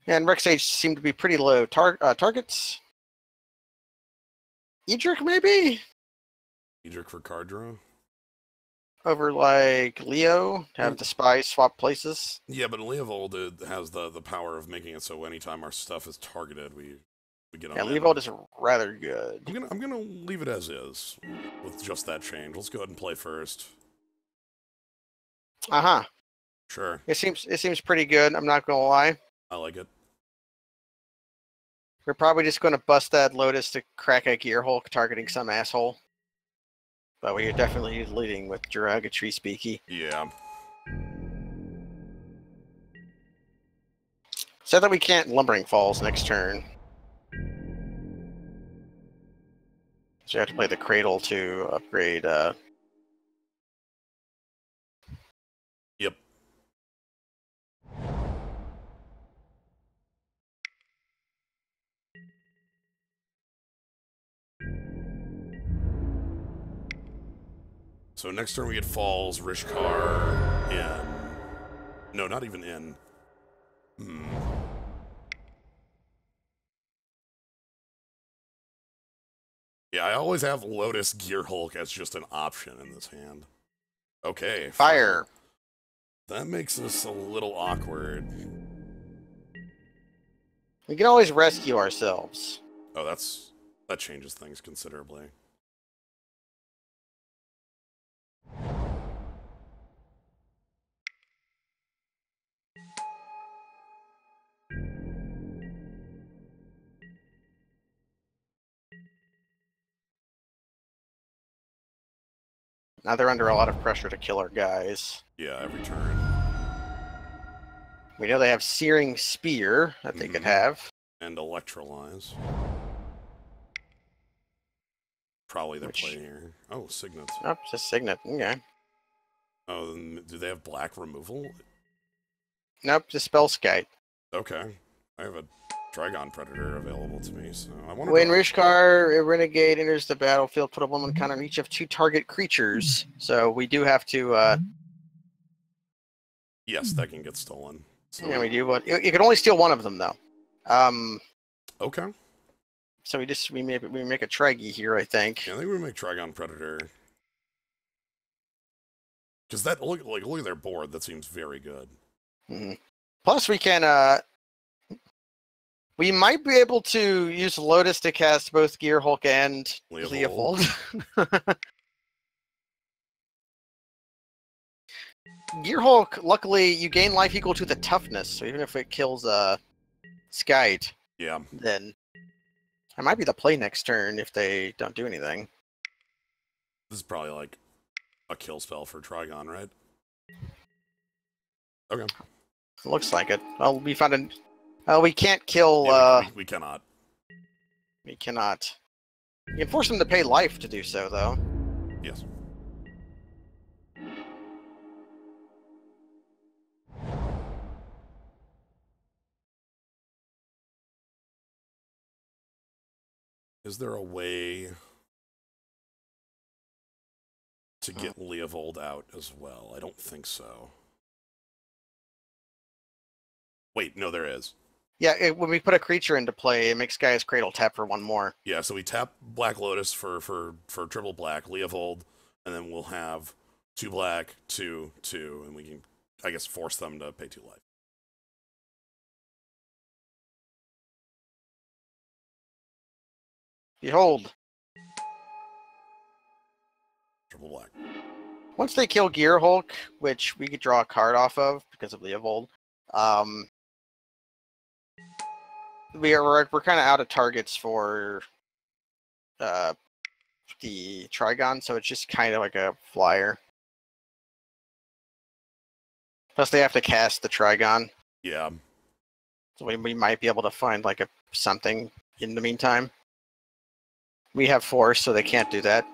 Yeah, and Rex Sage seem to be pretty low targets. Edric, maybe? Edric for card draw? Over, like, Leo, to have the spies swap places. Yeah, but Leovold has the power of making it so anytime our stuff is targeted, we get on. Yeah, Leovold is rather good. I'm gonna leave it as is with just that change. Let's go ahead and play first. Uh-huh. Sure. It seems pretty good, I'm not gonna lie. I like it. We're probably just gonna bust that Lotus to crack a Gear Hulk targeting some asshole. But we are definitely leading with Derogatory Speaky. Yeah. Said that we can't Lumbering Falls next turn. So you have to play the Cradle to upgrade, Yep. So next turn we get Falls, Rishkar, in... No, not even in. Yeah, I always have Lotus Gear Hulk as just an option in this hand. Okay. Fire. That makes this a little awkward. We can always rescue ourselves. Oh, that changes things considerably. Now they're under a lot of pressure to kill our guys. Yeah, every turn. We know they have Searing Spear that they could have. And Electrolyze. Probably their play here. Oh, Signet. Oh, just Signet. Okay. Oh, then do they have black removal? Nope, just Spellskite. Okay. I have a Trigon Predator available to me, so I want to... When Rishkar, a Renegade, enters the battlefield, put a 1/1 counter on each of 2 target creatures. So we do have to... Yes, that can get stolen. So... Yeah, we do. You can only steal one of them, though. Okay. So we make a Triggy here, I think. Yeah, I think we make Trigon Predator. Because that look at their board. That seems very good. Mm-hmm. Plus, we can we might be able to use Lotus to cast both Gear Hulk and Leovold. Gear Hulk, luckily, you gain life equal to the toughness, so even if it kills Skite, yeah, then it might be the play next turn if they don't do anything. This is probably like a kill spell for Trigon, right? Okay. Looks like it. Well, we found we can't kill... we cannot. We cannot. You can force them to pay life to do so, though. Yes. Is there a way to get Leovold out as well? I don't think so. Wait, no, there is. Yeah, when we put a creature into play, it makes Gaia's Cradle tap for 1 more. Yeah, so we tap Black Lotus for triple black, Leovold, and then we'll have 2 black, 2, 2, and we can, I guess, force them to pay 2 life. Behold. Triple black. Once they kill Gear Hulk, which we could draw a card off of because of Leovold, we're kind of out of targets for the Trigon, so it's just kind of like a flyer. Plus, they have to cast the Trigon. Yeah. So we might be able to find like something in the meantime. We have force, so they can't do that.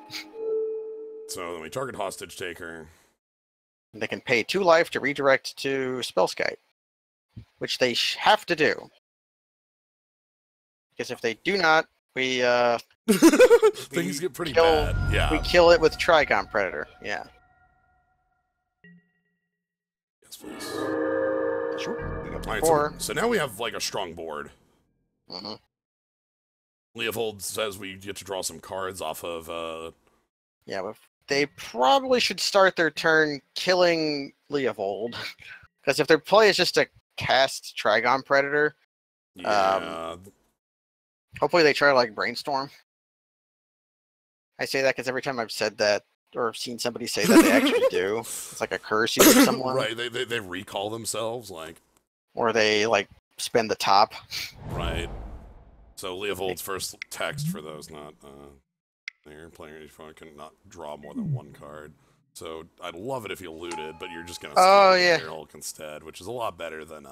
So then we target Hostage Taker. They can pay 2 life to redirect to Spellskite, which they have to do. Because if they do not, we things get pretty bad. Yeah. We kill it with Trigon Predator. Yeah. Yes, please. Sure. All right, so now we have like a strong board. Mm-hmm. Leovold says we get to draw some cards off of. Yeah, but they probably should start their turn killing Leovold, because if their play is just to cast Trigon Predator, yeah. Hopefully they try to like brainstorm. I say that because every time I've said that or seen somebody say that, they actually do. It's like a curse used on someone. Right, they recall themselves, like. Or they like spend the top. Right. So Leovold's first text for those not there. Player cannot draw more than 1 card. So I'd love it if you looted, but you're just gonna steal your Hulk instead, which is a lot better than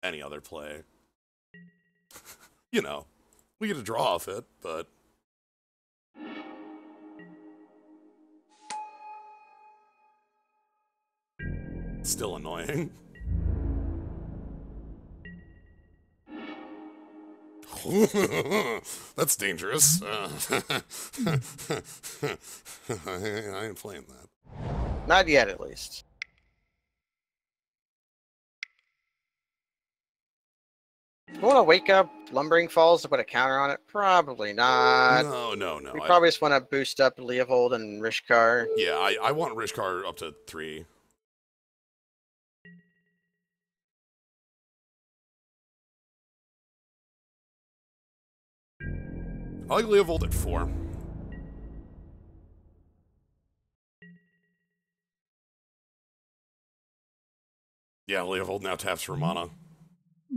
any other play. You know, we get to draw off it, but it's still annoying. That's dangerous. I ain't playing that. Not yet, at least. You want to wake up Lumbering Falls to put a counter on it? Probably not. No. We probably just want to boost up Leovold and Rishkar. Yeah, I want Rishkar up to 3. I like Leovold at 4. Yeah, Leovold now taps for mana.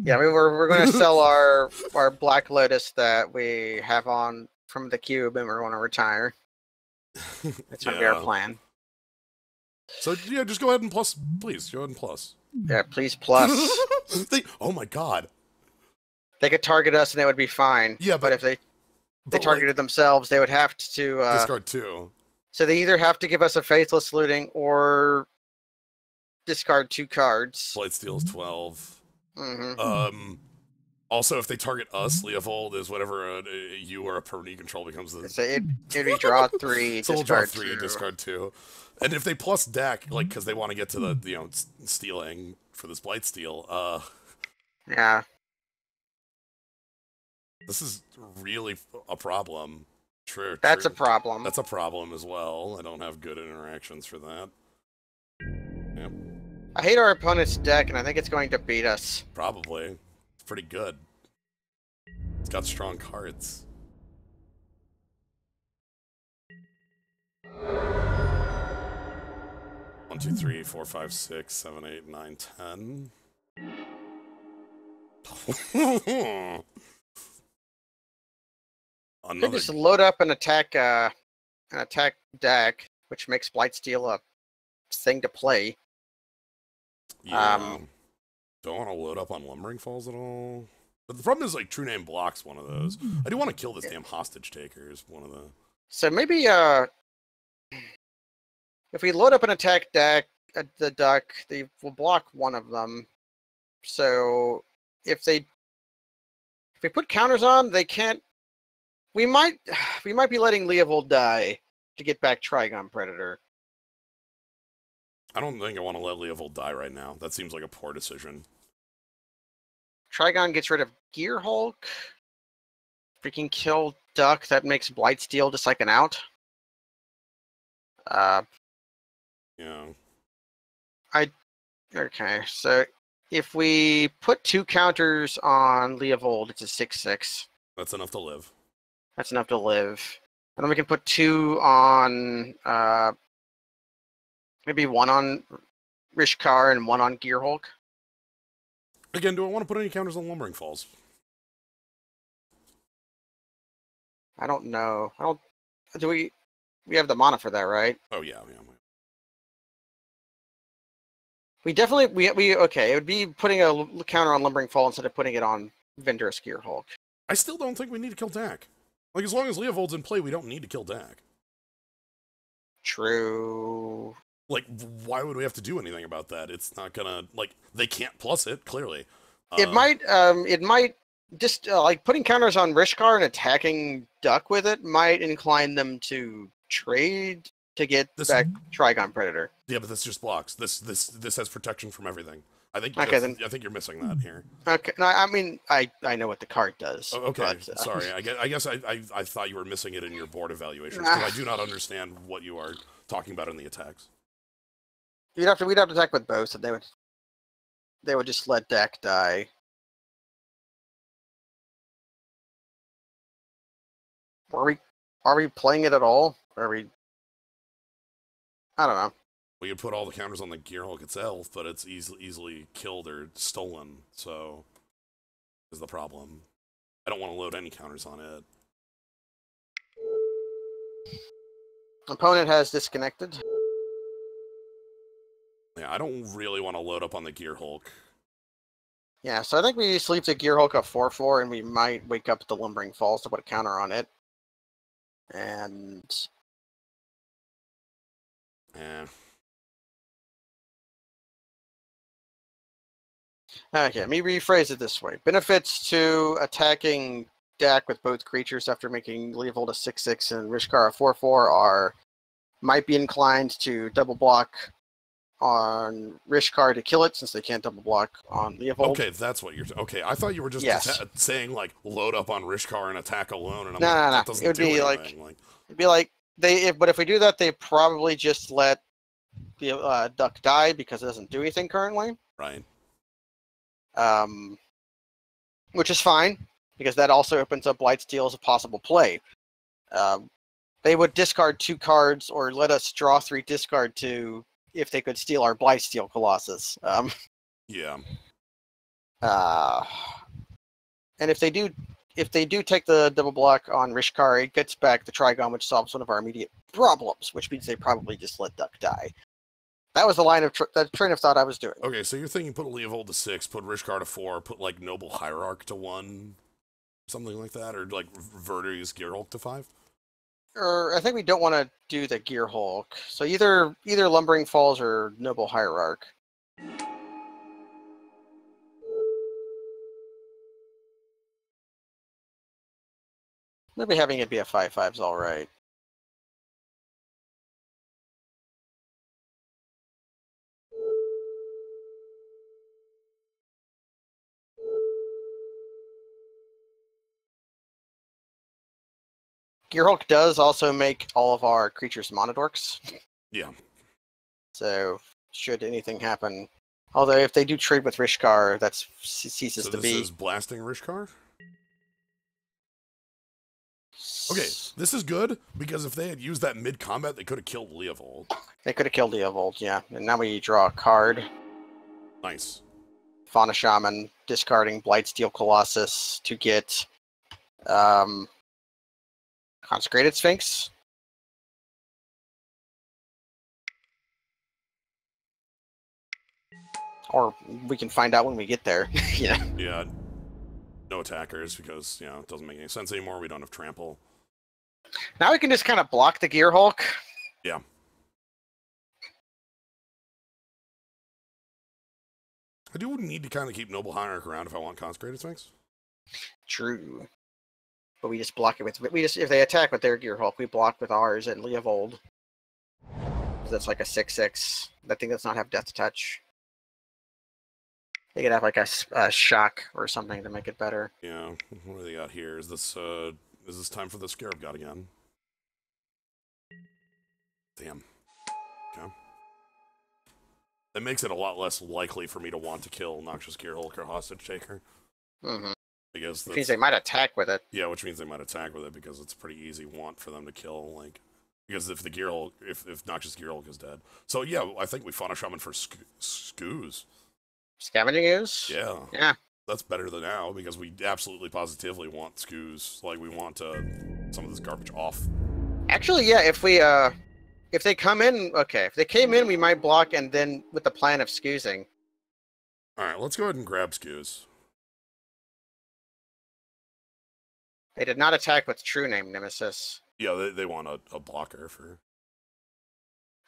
Yeah, we're going to sell our Black Lotus that we have on from the cube, and we're going to retire. That's going to be our plan. So yeah, just go ahead and plus, please. Go ahead and plus. Yeah, please plus. Oh my god. They could target us and it would be fine. Yeah, but if they targeted themselves, they would have to discard 2. So they either have to give us a Faithless Looting or discard 2 cards. Blightsteel is 12. Mm-hmm. Also, if they target us, Leovold is whatever you or a permanent you control becomes the. So it'd be draw 3, so discard we'll draw 3, 2. discard 2. And if they plus deck, like, because they want to get to the, stealing for this Blightsteel, yeah. This is really a problem. True. That's a problem. That's a problem as well. I don't have good interactions for that. Yep. I hate our opponent's deck, and I think it's going to beat us. Probably. It's pretty good. It's got strong cards. One, 2, 3, 4, 5, 6, 7, 8, 9, 10. They just load up an attack deck, which makes Blightsteel a thing to play. Yeah. Don't want to load up on Lumbering Falls at all. But the problem is, like, True Name blocks one of those. I do want to kill this damn Hostage Taker is one of the... So maybe, if we load up an attack deck, the duck, they will block one of them. So if we put counters on, they can't... We might be letting Leovold die to get back Trigon Predator. I don't think I want to let Leovold die right now. That seems like a poor decision. Trigon gets rid of Gear Hulk. Freaking kill Duck. That makes Blightsteel just like an out. Yeah. Okay, so if we put 2 counters on Leovold, it's a 6/6. That's enough to live. That's enough to live. And then we can put 2 on, maybe 1 on Rishkar and 1 on Gearhulk. Again, do I want to put any counters on Lumbering Falls? I don't know. Do we have the mana for that, right? Oh, yeah. We definitely, okay, it would be putting a counter on Lumbering Fall instead of putting it on Vendorous Gearhulk. I still don't think we need to kill Dak. Like, as long as Leovold's in play, we don't need to kill Dak. True. Like, why would we have to do anything about that? It's not gonna, like, they can't plus it, clearly. It might just, like, putting counters on Rishkar and attacking Duck with it might incline them to trade to get back Trigon Predator. Yeah, but this just blocks. This has protection from everything. I think you're missing that here. Okay, no, I mean, I know what the card does. Oh, okay, but, sorry. I guess I thought you were missing it in your board evaluations, because I do not understand what you are talking about in the attacks. We'd have to attack with both, and they would just let Dak die. Are we playing it at all? Are we? I don't know. We could put all the counters on the Gearhulk itself, but it's easily killed or stolen, so is the problem. I don't want to load any counters on it. Opponent has disconnected. Yeah, I don't really want to load up on the Gearhulk. Yeah, so I think we sleep the Gearhulk a 4/4, and we might wake up the Lumbering Falls to put a counter on it. And... yeah. Okay, let me rephrase it this way. Benefits to attacking Dak with both creatures after making Leovold a 6/6 and Rishkar a 4/4 are... might be inclined to double block on Rishkar to kill it, since they can't double block on Leovold. Okay, that's what you're... okay, I thought you were just saying, like, load up on Rishkar and attack alone, and I'm that doesn't it would do be anything. It'd be like, but if we do that, they probably just let the Duck die, because it doesn't do anything currently. Right. Which is fine, because that also opens up Blightsteel as a possible play. They would discard 2 cards, or let us draw 3, discard 2, if they could steal our Blightsteel Colossus. Yeah. And if they do take the double block on Rishkar, it gets back the Trigon, which solves one of our immediate problems, which means they probably just let Duck die. That was the line of that train of thought I was doing. Okay, so you're thinking put Leovold to 6, put Rishkar to 4, put, like, Noble Hierarch to 1, something like that, or, like, Verdur's Gearhulk to 5? Or I think we don't want to do the Gearhulk. So either Lumbering Falls or Noble Hierarch. Maybe having it be a 5/5 is all right. Gearhulk does also make all of our creatures Monodorks. Yeah. So should anything happen, although if they do trade with Rishkar, that ceases to be. So this is blasting Rishkar? Okay, this is good, because if they had used that mid-combat, they could have killed Leovold. They could have killed Leovold, yeah. And now we draw a card. Nice. Fauna Shaman, discarding Blightsteel Colossus to get Consecrated Sphinx. Or we can find out when we get there. Yeah. Yeah. No attackers, because, it doesn't make any sense anymore. We don't have trample. Now we can just kind of block the Gearhulk. Yeah. I do need to kind of keep Noble Hierarch around if I want Consecrated Sphinx. True. But we just block it with... if they attack with their Gearhulk, we block with ours and Leovold. So that's like a 6/6. That thing does not have Death Touch. They could have like a shock or something to make it better. Yeah. What do they got here? Is this time for the Scarab God again? Damn. Okay. That makes it a lot less likely for me to want to kill Noxious Gearhulk or Hostage Taker. Mm-hmm. Because which means they might attack with it. Yeah, which means they might attack with it because it's a pretty easy want for them to kill. Like, because if the Gearhulk, if Noxious Gearhulk is dead, so yeah, I think we Fauna Shaman for Skoos. Scavenging ooze? Yeah. Yeah. That's better than now because we absolutely positively want Skoos. Like, we want some of this garbage off. Actually, yeah, if they come in, okay, if they came in, we might block and then with the plan of scoozing. Alright, let's go ahead and grab Skoos. They did not attack with True Name Nemesis. Yeah, they want a blocker for...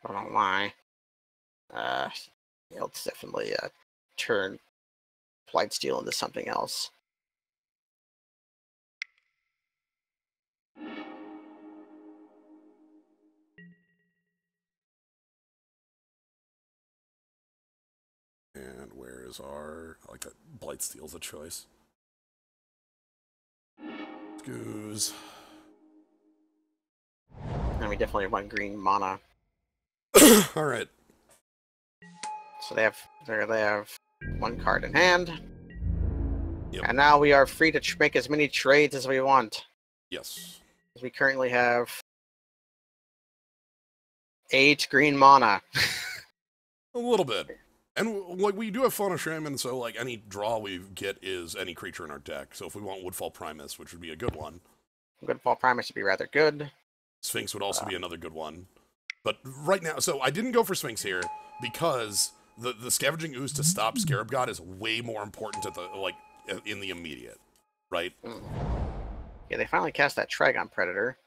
I don't know why. Let's definitely turn Blightsteel into something else. And where is our... I like that Blightsteel's a choice. Skoos. And we definitely want green mana. Alright. So they have one card in hand. Yep. And now we are free to make as many trades as we want. Yes. We currently have 8 green mana. A little bit. And like we do have Fauna Shaman, so like any draw we get is any creature in our deck. So if we want Woodfall Primus, which would be a good one. Woodfall Primus would be rather good. Sphinx would also be another good one. But right now, so I didn't go for Sphinx here because the Scavenging Ooze to stop Scarab God is way more important at the in the immediate, right? Yeah, they finally cast that Trigon Predator.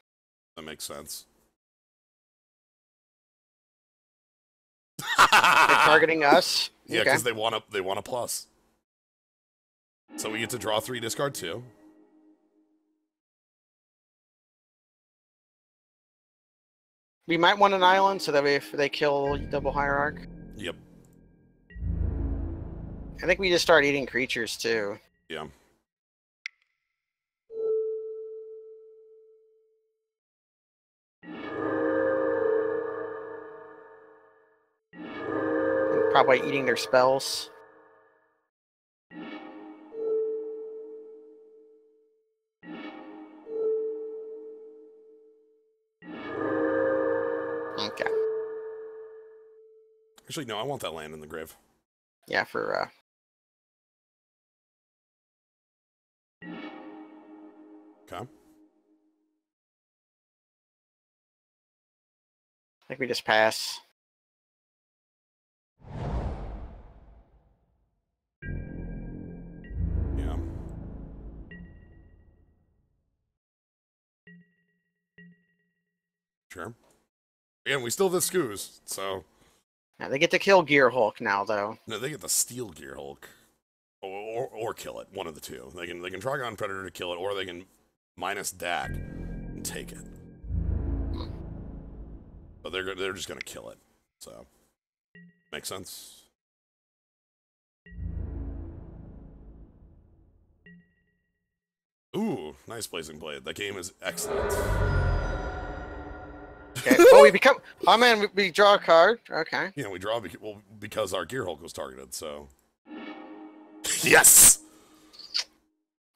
That makes sense. They're targeting us. Yeah, because they want a plus. So we get to draw 3, discard 2. We might want an island so that way if they kill Double Hierarch. Yep. I think we just start eating creatures too. Yeah. And probably eating their spells. Okay. Actually, no, I want that land in the grave. Yeah, for Okay. I think we just pass. Yeah. Sure. Again, we still have the Skoos, so... Now they get to kill Gearhulk now, though. No, they get the Steel Gearhulk. Or kill it. One of the two. They can Trigon Predator to kill it, or they can minus DAC and take it. But they're just gonna kill it. So... Makes sense. Ooh, nice Blazing Blade. That game is excellent. Okay. Oh, we become. Oh man, we draw a card. Okay. Yeah, we draw because our Gearhulk was targeted. So. Yes.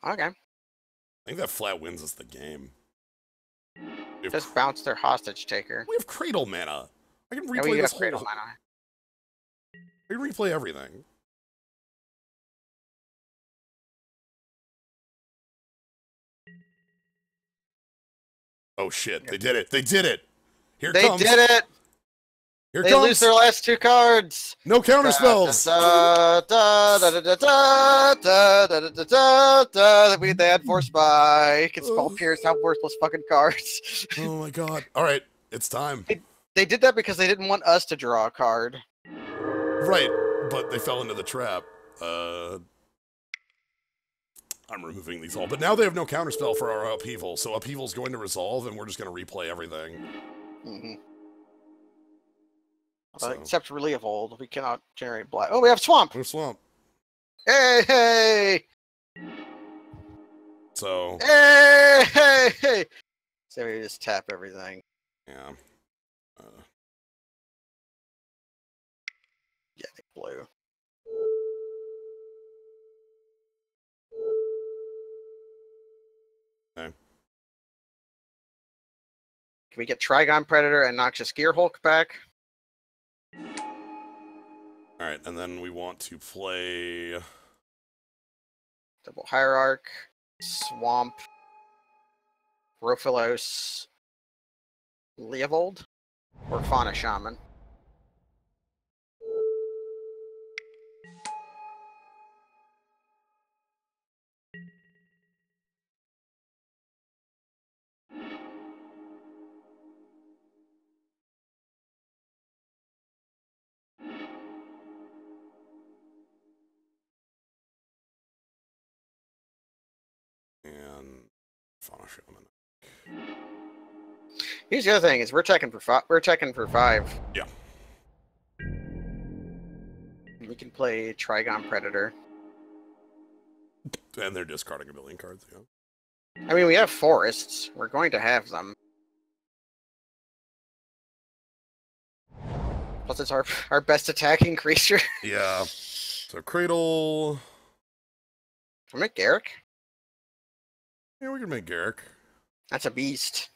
Okay. I think that flat wins us the game. Just bounce their hostage taker. We have Cradle mana. I can replay we this have Cradle mana. I can replay everything. Oh shit! They did it! They did it! Here it comes! They did it! Here it they comes! lose their last 2 cards. No counter spells. They had Force Spike. Can spell Pierce. How worthless fucking cards. Oh my god! All right, it's time. They did that because they didn't want us to draw a card. Right, but they fell into the trap. I'm removing these all, but now they have no counterspell for our Upheaval, so Upheaval's going to resolve, and we're just going to replay everything. Mm-hmm. So. Except Relief of Old, we cannot generate black. Oh, we have Swamp! We have Swamp. Hey, hey! So... Hey, hey, hey! So we just tap everything. Yeah. Yeah, blue. we get Trigon Predator and Noxious Gearhulk back? Alright, and then we want to play... Double Hierarch, Swamp, Rofilos, Leovold, or Fauna Shaman. And Fauna Shaman. Here's the other thing: is we're checking for 5. We're checking for 5. Yeah. We can play Trigon Predator. And they're discarding a million cards, yeah. I mean, we have forests. We're going to have them. Plus, it's our best attacking creature. Yeah. So Cradle. Can we make Garruk? Yeah, we can make Garruk. That's a beast.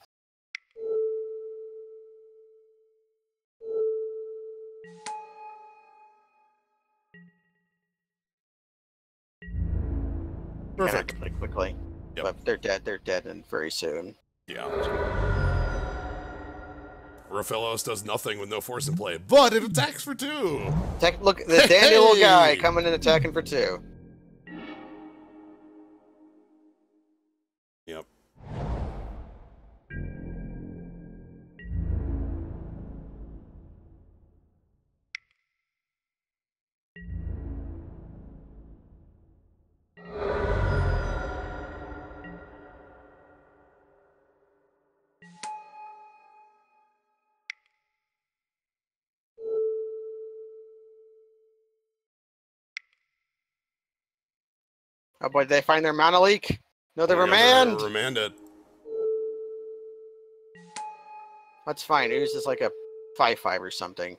Perfect. Play quickly. Yep. But they're dead. They're dead, and very soon. Yeah. Rofilos does nothing with no force in play, but it attacks for 2. Look, the dandy little guy coming in attacking for 2. Yep. Oh boy, did they find their mana leak? No, they Yeah, remand. they remanded. That's fine. It was just like a 5/5 or something.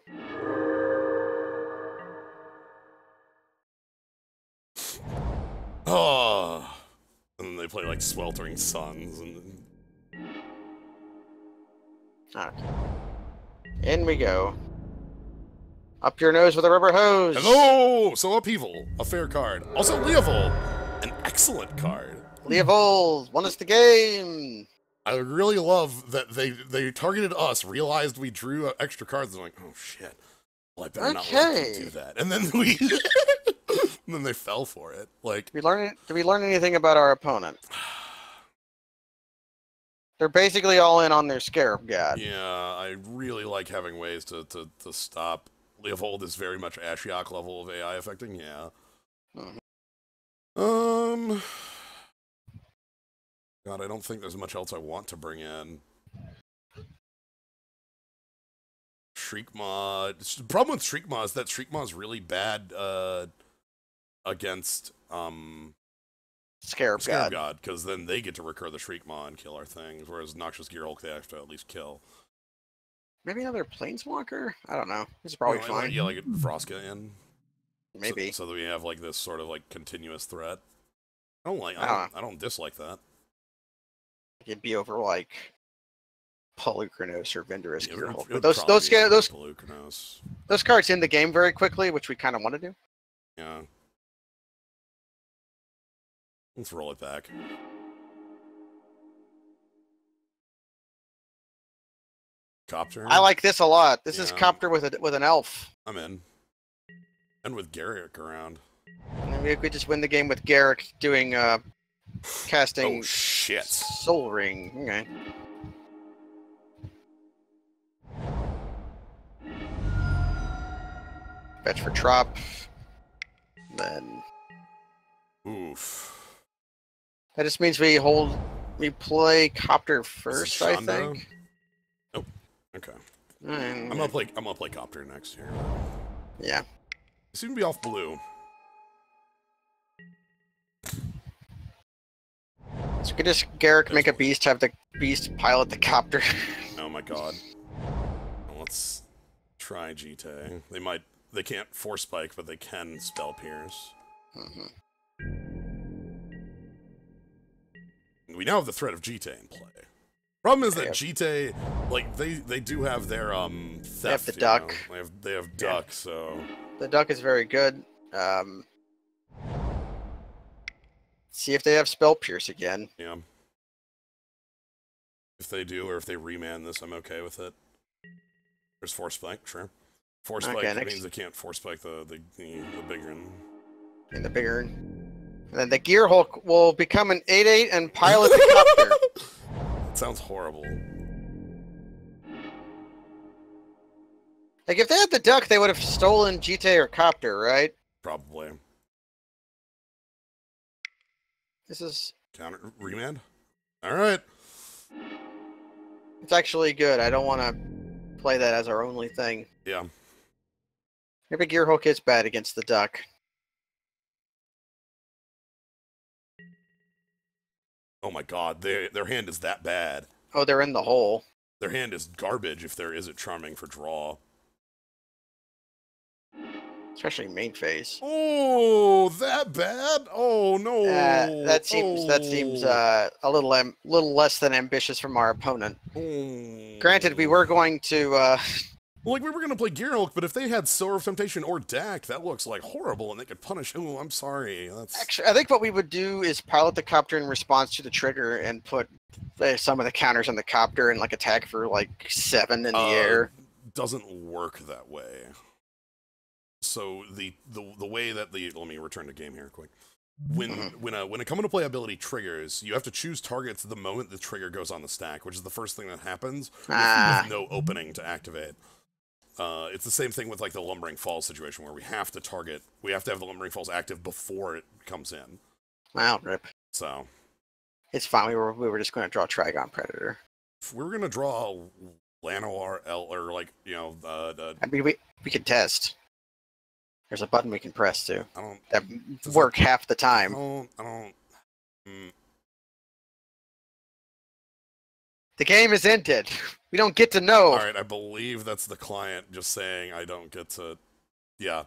Oh. And then they play like Sweltering Suns and. Okay. In we go. Up your nose with a rubber hose. Hello! So Upheaval, a fair card. Also Leovold, an excellent card. Leovold won us the game. I really love that they targeted us, realized we drew extra cards, and like, oh shit. Well, I better not let them do that. And then and then they fell for it. Like, Did we learn anything about our opponent? They're basically all in on their Scarab God. yeah, I really like having ways to stop. Leovold is very much Ashiok level of AI affecting, yeah. Mm-hmm. God, I don't think there's much else I want to bring in. Shriekmaw. The problem with Shriekmaw is that Shriekmaw is really bad against Scarab God, because then they get to recur the Shriekmaw and kill our things, whereas Noxious Gearhulk they have to at least kill. Maybe another Planeswalker? I don't know. This is probably fine. Yeah, like Vroska in. Maybe. So that we have like this sort of like continuous threat. I don't dislike that. It'd be over like Polychronos or Vendorous Yeah, Gearhulk. it would But those cards in the game very quickly, which we kind of want to do. Yeah. Let's roll it back. Copter. I like this a lot. This is Yeah. Copter with an elf. I'm in. And with Garruk around. And then we could just win the game with Garruk doing casting Oh shit. Soul Ring. Okay. Fetch for Trop. Then Oof. that just means we play Copter first, I think. Nope. Okay. I'm gonna play Copter next here. Yeah. It seems to be off blue. So we could just Garruk make a beast, have the beast pilot the Copter. Oh my god. Well, let's try GT. They can't Force Spike, but they can Spell Pierce. Mm-hmm. We now have the threat of GT in play. Problem is that Jite, like they do have their theft. They have the duck. They have duck, so the duck is very good. See if they have spell pierce again. Yeah. If they do, or if they remand this, I'm okay with it. There's force spike, sure. Force spike means they can't force spike the bigger one. And the bigger. And then the Gear Hulk will become an 8/8 and pilot the copter. That sounds horrible. Like if they had the duck, they would have stolen Jite or copter, right? Probably. This is counter remand. All right. It's actually good. I don't want to play that as our only thing. Yeah. Maybe Gear Hulk is bad against the duck. Oh my god, their hand is that bad. Oh, they're in the hole. Their hand is garbage if there isn't charming for draw. Especially main phase. Oh, that bad? Oh no. That seems a little less than ambitious from our opponent. Oh. Granted, we were going to like, we were going to play Gear Hulk, but if they had Sower of Temptation or Dak, that looks like horrible, and they could punish... Oh, I'm sorry. Actually, I think what we would do is pilot the copter in response to the trigger and put some of the counters on the copter and, like, attack for, like, 7 in the air. Doesn't work that way. So, the way that the... Let me return to game here quick. When a come into play ability triggers, you have to choose targets the moment the trigger goes on the stack, which is the first thing that happens with no opening to activate. It's the same thing with, like, the Lumbering Falls situation, where we have to have the Lumbering Falls active before it comes in. Wow, rip. So. It's fine, we were just going to draw Trigon Predator. If we were going to draw Llanowar, or, like, you know, I mean, we could test. There's a button we can press, too. That does work half the time. I don't... The game is ended. We don't get to know. Alright, I believe that's the client just saying I don't get to... Yeah.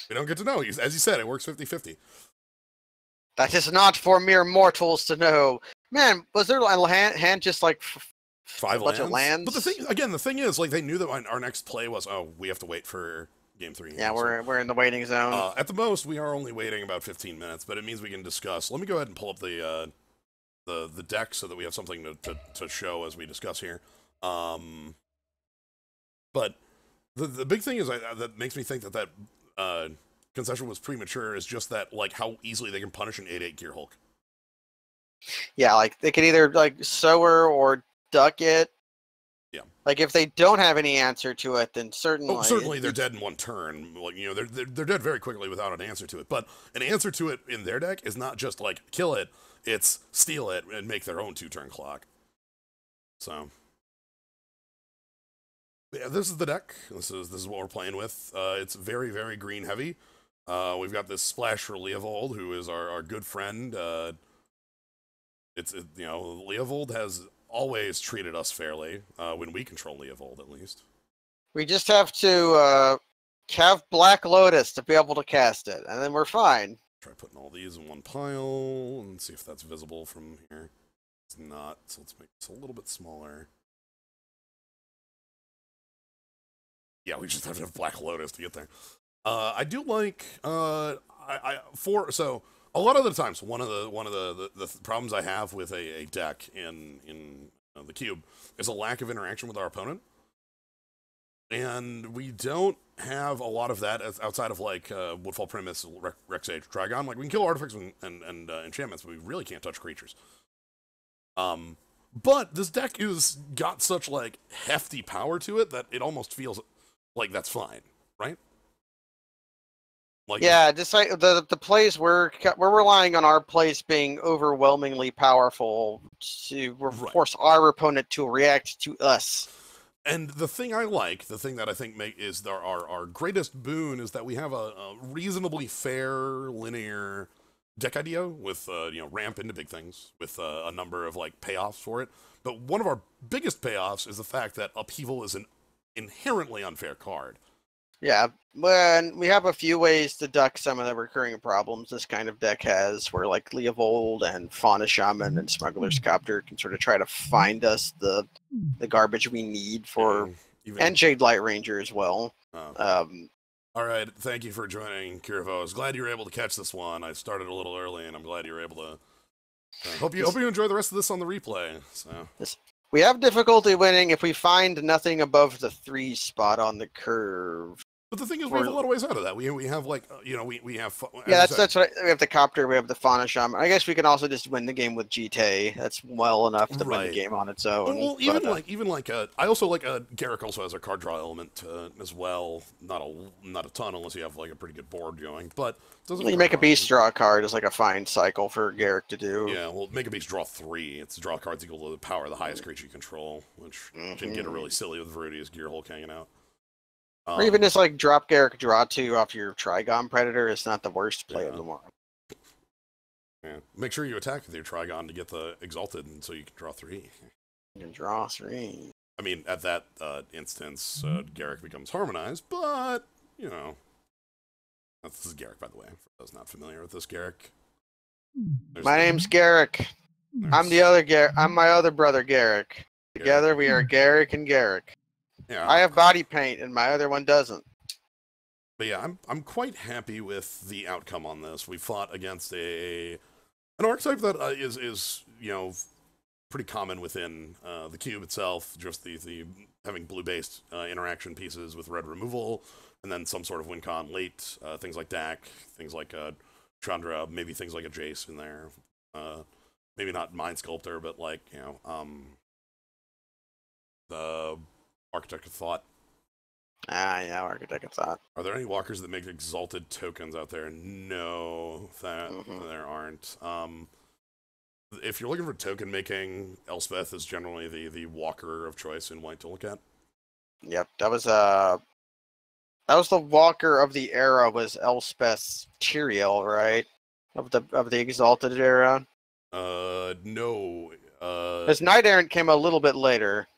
We don't get to know. As you said, it works 50-50. That is not for mere mortals to know. Man, was there a hand just like 5 bunch of lands? But the thing is, like, they knew that our next play was, oh, we have to wait for Game 3. Yeah, we're in the waiting zone. At the most, we are only waiting about 15 minutes, but it means we can discuss. Let me go ahead and pull up the deck so that we have something to show as we discuss here. But the big thing is that makes me think that concession was premature is just that, like, how easily they can punish an 8/8 Gear Hulk. Yeah, like they could either like Sower or duck it. Yeah. Like if they don't have any answer to it, then certainly. Oh, certainly they're dead in one turn. Like, you know, they're dead very quickly without an answer to it. But an answer to it in their deck is not just like kill it; it's steal it and make their own 2-turn clock. So. Yeah, this is the deck. This is what we're playing with. It's very, very green heavy. We've got this splash for Leovold, who is our good friend. You know, Leovold has always treated us fairly when we control Leovold, at least. We just have to have Black Lotus to be able to cast it, and then we're fine. Try putting all these in one pile and see if that's visible from here. It's not, so let's make this a little bit smaller. Yeah, we just have to have Black Lotus to get there. I do like so a lot of the times one of the problems I have with a deck in the cube is a lack of interaction with our opponent, and we don't have a lot of that outside of like Woodfall Primus, Rexage, Trigon. Like we can kill artifacts and enchantments, but we really can't touch creatures. But this deck is got such like hefty power to it that it almost feels like that's fine, right? Like, yeah, just like the plays we're relying on our plays being overwhelmingly powerful to force our opponent to react to us. And the thing I like, the thing that I think is our greatest boon is that we have a reasonably fair linear deck idea with you know, ramp into big things with a number of like payoffs for it. But one of our biggest payoffs is the fact that Upheaval is an inherently unfair card. Yeah, when we have a few ways to duck some of the recurring problems this kind of deck has, where like Leovold and Fauna Shaman and Smuggler's Copter can sort of try to find us the garbage we need for, and Jade Light Ranger as well. All right, thank you for joining, Kirvo. I was glad you were able to catch this one. I started a little early, and I'm glad you were able to. Hope you enjoy the rest of this on the replay. So. We have difficulty winning if we find nothing above the 3 spot on the curve. But the thing is, we have a lot of ways out of that. We have like, we have. Yeah, that's what we have the Copter, we have the Fauna Shaman. I guess we can also just win the game with GT. That's well enough to win the game on its own. Well, I also like Garruk also has a card draw element as well. Not a ton unless you have like a pretty good board going. But you make a beast draw a card is like a fine cycle for Garruk to do. Yeah, well, make a beast draw 3. It's draw cards equal to the power of the highest creature you control, which can get really silly with Verudia's Gearhulk hanging out. Or even just like drop Garruk, draw 2 off your Trigon Predator is not the worst play of the world. Yeah. Make sure you attack with your Trigon to get the Exalted, and so you can draw 3. You can draw 3. I mean, at that instance, Garruk becomes harmonized, but, this is Garruk, by the way, for those not familiar with this Garruk. My name's Garruk. I'm the other Garruk. I'm my other brother, Garruk. Together we are Garruk and Garruk. Yeah, I have body paint, and my other one doesn't. But yeah, I'm quite happy with the outcome on this. We fought against an archetype that is pretty common within the cube itself. Just the having blue-based interaction pieces with red removal, and then some sort of win con late, things like Dak, things like Chandra, maybe things like a Jace in there. Maybe not Mind Sculptor, but like the Architect of Thought. Yeah, Architect of Thought. Are there any walkers that make exalted tokens out there? No, there aren't. If you're looking for token making, Elspeth is generally the walker of choice in white to look at. Yep, that was the walker of the era was Elspeth's Tyrael, right? Of the exalted era. No. Because Knight Errant came a little bit later.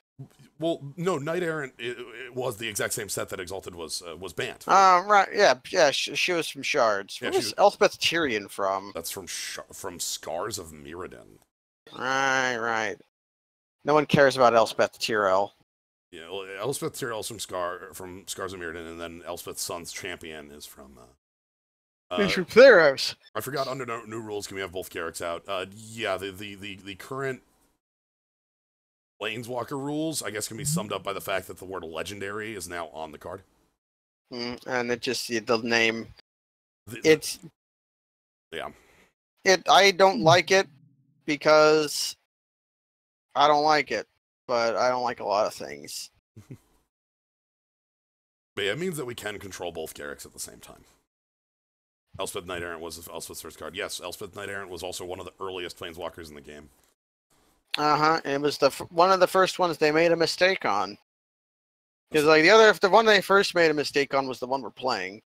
Well, no, Knight Errant it was the exact same set that Exalted was banned. Right, yeah, she was from Shards. Where was Elspeth Tyrion from? That's from Scars of Mirrodin. Right. No one cares about Elspeth Tyrael. Yeah, well, Elspeth Tyrael is from Scars of Mirrodin, and then Elspeth's son's champion is from. He's from Theros. I forgot under new rules can we have both Garruks out? Yeah, the current Planeswalker rules, I guess, can be summed up by the fact that the word legendary is now on the card. And it just, the name. Yeah. I don't like it because I don't like it, but I don't like a lot of things. But yeah, it means that we can control both Garruks at the same time. Elspeth Knight Errant was Elspeth's first card. Yes, Elspeth Knight Errant was also one of the earliest Planeswalkers in the game. It was one of the first ones they made a mistake on. Because like the one they first made a mistake on was the one we're playing.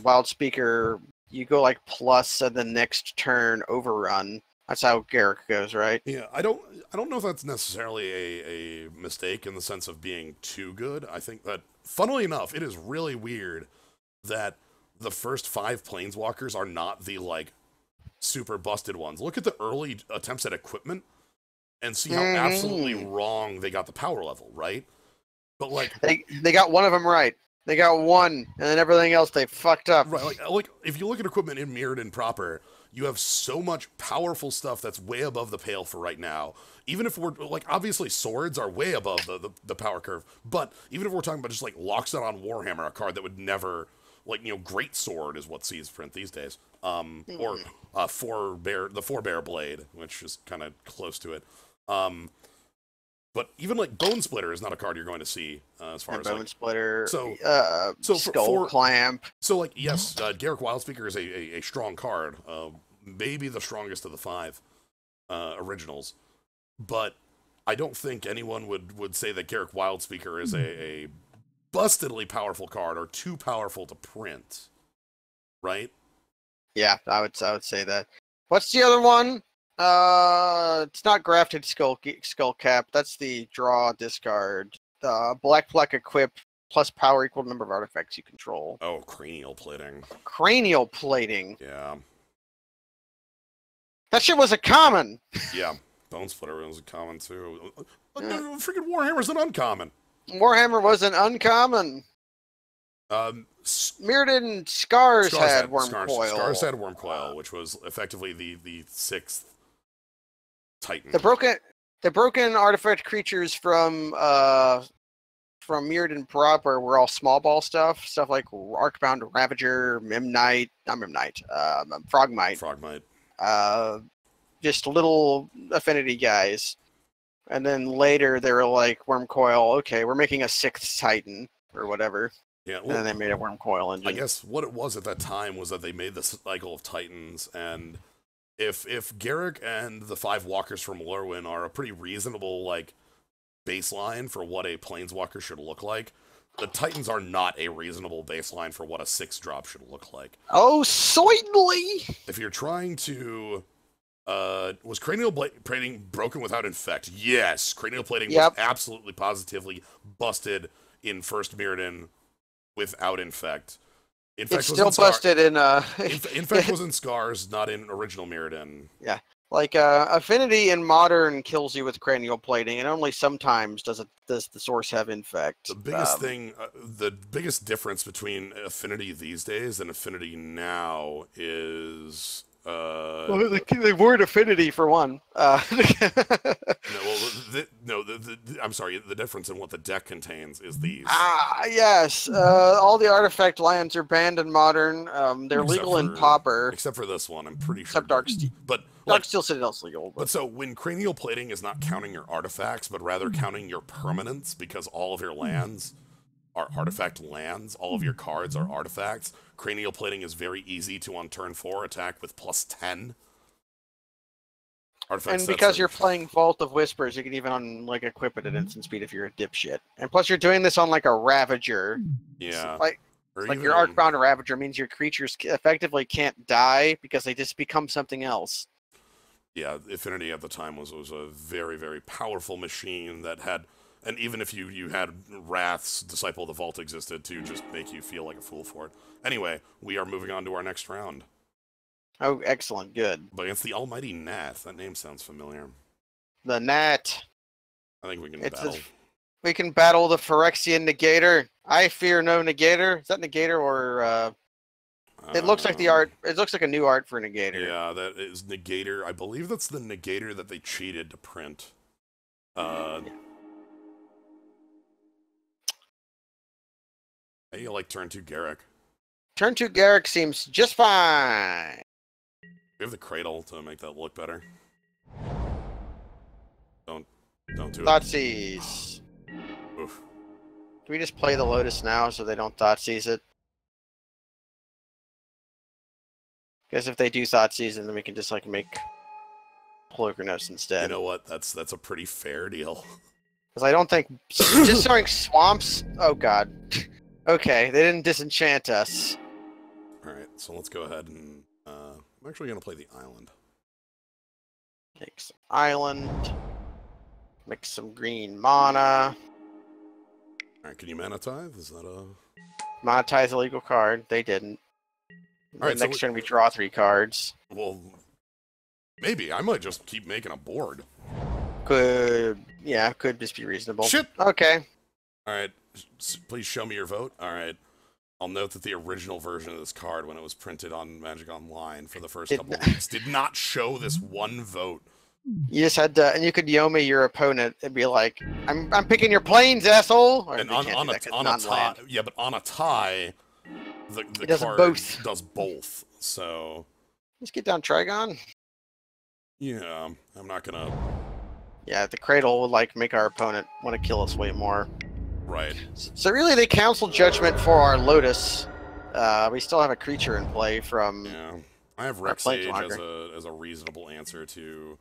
Wild Speaker, you go like plus and the next turn overrun. That's how Garruk goes, right? Yeah, I don't know if that's necessarily a mistake in the sense of being too good. I think that, funnily enough, it is really weird that the first 5 Planeswalkers are not the like super busted ones. Look at the early attempts at equipment. And see how absolutely wrong they got the power level, right? But like they got one of them right. They got one, and then everything else they fucked up. Right, like if you look at equipment in Mirrodin proper, you have so much powerful stuff that's way above the pale for right now. Even if we're like, obviously swords are way above the power curve, but even if we're talking about just like Lockset on Warhammer, a card that would never Great Sword is what sees print these days, or the Four-Bear Blade, which is kind of close to it. But even like Bone Splitter is not a card you're going to see as far as Bone Splitter. So Skull Clamp. So like yes, Garruk Wildspeaker is a strong card, maybe the strongest of the 5 originals. But I don't think anyone would say that Garruk Wildspeaker is a bustedly powerful card or too powerful to print, right? Yeah, I would say that. What's the other one? It's not Grafted Skull Cap. That's the draw discard. Black Equip plus power equal to number of artifacts you control. Oh, cranial plating. Cranial plating. Yeah. That shit was a common. Yeah. Bone Splitter was a common too. Freaking Warhammer's an uncommon. Warhammer was an uncommon. Mirrodin Scars had Worm Coil. Scars had Worm Coil, which was effectively the 6th Titan. The broken artifact creatures from Mirrodin proper were all small ball stuff like Arcbound Ravager, Frogmite. Just little affinity guys. And then later they were like, Worm Coil, okay, we're making a 6th Titan or whatever. Yeah, well, and then they made a Worm Coil engine. I guess what it was at that time was that they made the cycle of Titans, and if Garruk and the 5 walkers from Lorwyn are a pretty reasonable like baseline for what a planeswalker should look like, the Titans are not a reasonable baseline for what a 6-drop should look like. Oh, certainly! If you're trying to was cranial plating broken without infect? Yes, cranial plating was absolutely positively busted in first Mirrodin without infect. It's still busted in infect was in Scars, not in original Mirrodin. Yeah, like affinity in modern kills you with cranial plating, and only sometimes does the source have infect. The biggest thing, the biggest difference between affinity these days and affinity now is. Well, the word affinity for one. I'm sorry. The difference in what the deck contains is these. Yes. All the artifact lands are banned in modern. They're legal in Pauper. Except for this one, I'm pretty sure. Except Darksteel. But Darksteel Citadel's legal. But so when cranial plating is not counting your artifacts, but rather counting your permanents, because all of your lands are artifact lands, all of your cards are artifacts. Cranial plating is very easy to on turn 4 attack with +10. And because you're playing Vault of Whispers, you can even equip it at instant speed if you're a dipshit. And plus you're doing this on a Ravager. Yeah. So, your Arcbound Ravager means your creatures effectively can't die because they just become something else. Yeah, Affinity at the time was a very, very powerful machine that had. And even if you had Wrath's Disciple of the Vault existed to just make you feel like a fool for it. Anyway, we are moving on to our next round. Oh, excellent. Good. But against the almighty Nath. That name sounds familiar. The Nat. I think we can battle. We can battle the Phyrexian Negator. I fear no Negator. Is that Negator or... It looks like the art... It looks like a new art for Negator. Yeah, that is Negator. I believe that's the Negator that they cheated to print. How do you like turn 2 Garruk? Turn 2 Garruk seems just fine. We have the Cradle to make that look better. Don't do it. Thoughtseize. Oof. Do we just play the Lotus now so they don't Thoughtseize it? Because if they do Thoughtseize, then we can just make Plogernos instead. You know what? That's a pretty fair deal. Because I don't think just showing swamps. Oh god. Okay, they didn't disenchant us. Alright, so let's go ahead and... I'm actually going to play the island. Take some island. Mix some green mana. Alright, can you mana tithe? Is that a... Mana tithe's a legal card. They didn't. Alright, next turn we draw 3 cards. Well, maybe. I might just keep making a board. Could just be reasonable. Shit! Okay. Alright, please show me your vote. Alright. I'll note that the original version of this card, when it was printed on Magic Online for the first couple of weeks, did not show this one vote. You just had to, and you could Yomi your opponent and be like, I'm picking your planes, asshole! Or and on a tie, yeah, but on a tie, the card does both, so... Let's get down Trigon. Yeah, I'm not gonna... Yeah, the Cradle would, make our opponent want to kill us way more. Right. So really, they Council Judgment for our Lotus. We still have a creature in play from... Yeah. I have Rex Sage as a reasonable answer to...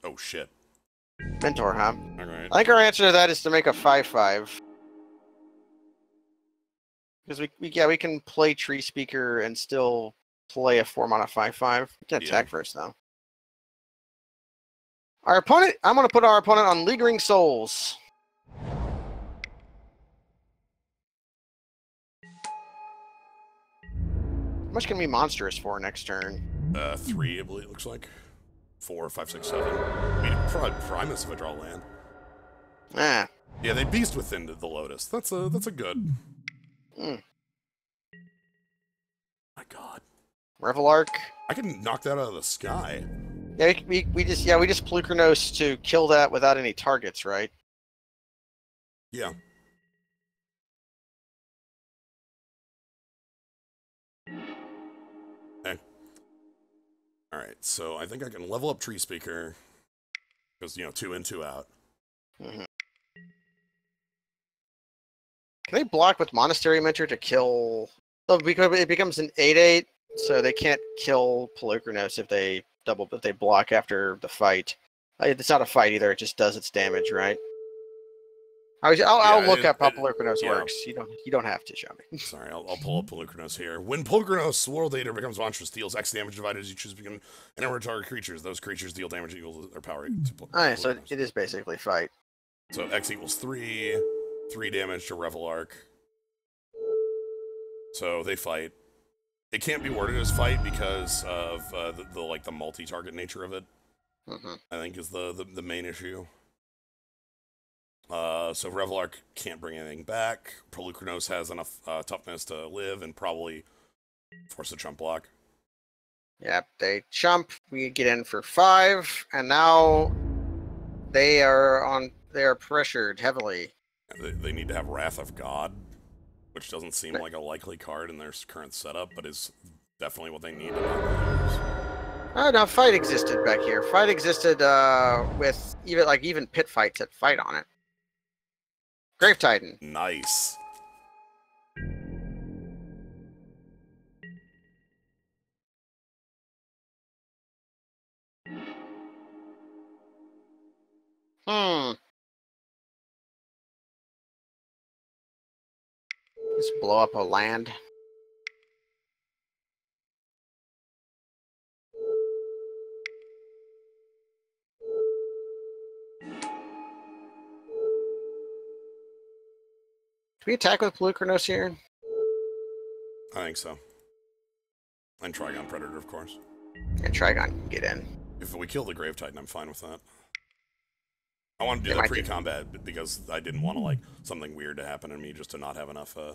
Oh, shit. Mentor, huh? Alright. I think our answer to that is to make a 5/5. Because we can play Tree Speaker and still play a 4-mana 5/5. We can attack first, though. Our opponent... I'm going to put our opponent on Lingering Souls. How much can we monstrous for next turn? 3, I believe it looks like. 4, 5, 6, 7. I mean, probably Primus if I draw land. Ah. Yeah, they beast within the Lotus. That's a good. My God. Revelark. I can knock that out of the sky. Yeah, we just Polukranos to kill that without any targets, right? Yeah. Hey. Alright, so I think I can level up Tree Speaker. Because, 2 in, 2 out. Mm-hmm. Can they block with Monastery Mentor to kill... So because it becomes an 8/8, so they can't kill Polukranos if they block after the fight. It's not a fight either, it just does its damage, right? I'll look up how Polukranos works. You don't have to show me. Sorry, I'll pull up Polukranos here. When Polukranos World Eater becomes monstrous, deals X damage divided as you choose to become an number of target creatures. Those creatures deal damage equal to their power. Alright, so it is basically fight. So X equals 3, 3 damage to Revelark. So they fight. It can't be worded as fight because of the multi-target nature of it. Mm-hmm. I think is the main issue. So Revelark can't bring anything back. Polukranos has enough toughness to live and probably force a chump block. Yep, they chump. We get in for 5, and now they are pressured heavily. They need to have Wrath of God, which doesn't seem like a likely card in their current setup, but is definitely what they need to not lose. Oh no, fight existed back here. Fight existed with even pit fights that fight on it. Grave Titan. Nice. Just blow up a land. Do we attack with Polukranos here? I think so. And Trigon Predator, of course. And Trigon can get in. If we kill the Grave Titan, I'm fine with that. I want to do that pre-combat because I didn't want something weird to happen to me just to not have enough. The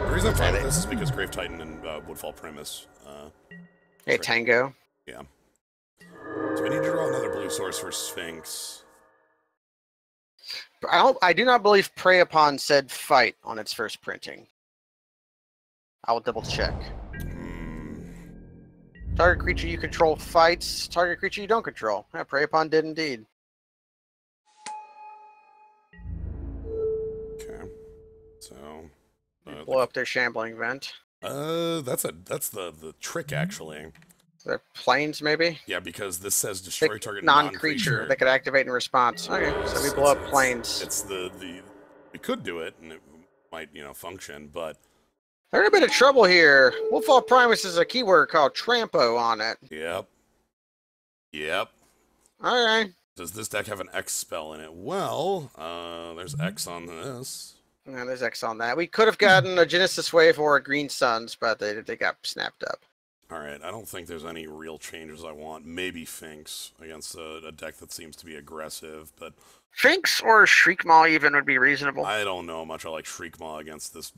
reason I'm fine with this is because Grave Titan and Woodfall Primus. Hey, Tango. Yeah. So we need to draw another blue source for Sphinx. I do not believe Prey Upon said fight on its first printing. I will double check. Target creature you control fights. Target creature you don't control. Yeah, Prey Upon did indeed. Okay. So blow up their shambling vent. That's the trick actually. Their planes, maybe? Yeah, because this says destroy target non-creature that could activate in response. Okay, so we blow up planes. It's we could do it and it might function, but they're in a bit of trouble here. Woodfall Primus is a keyword called Trampo on it. Yep. All right. Does this deck have an X spell in it? Well, there's X on this. Yeah, there's X on that. We could have gotten a Genesis Wave or a Green Suns, but they got snapped up. All right, I don't think there's any real changes I want. Maybe Finks against a deck that seems to be aggressive, but Finks or Shriekmaw even would be reasonable. I don't know how much I like Shriekmaw against this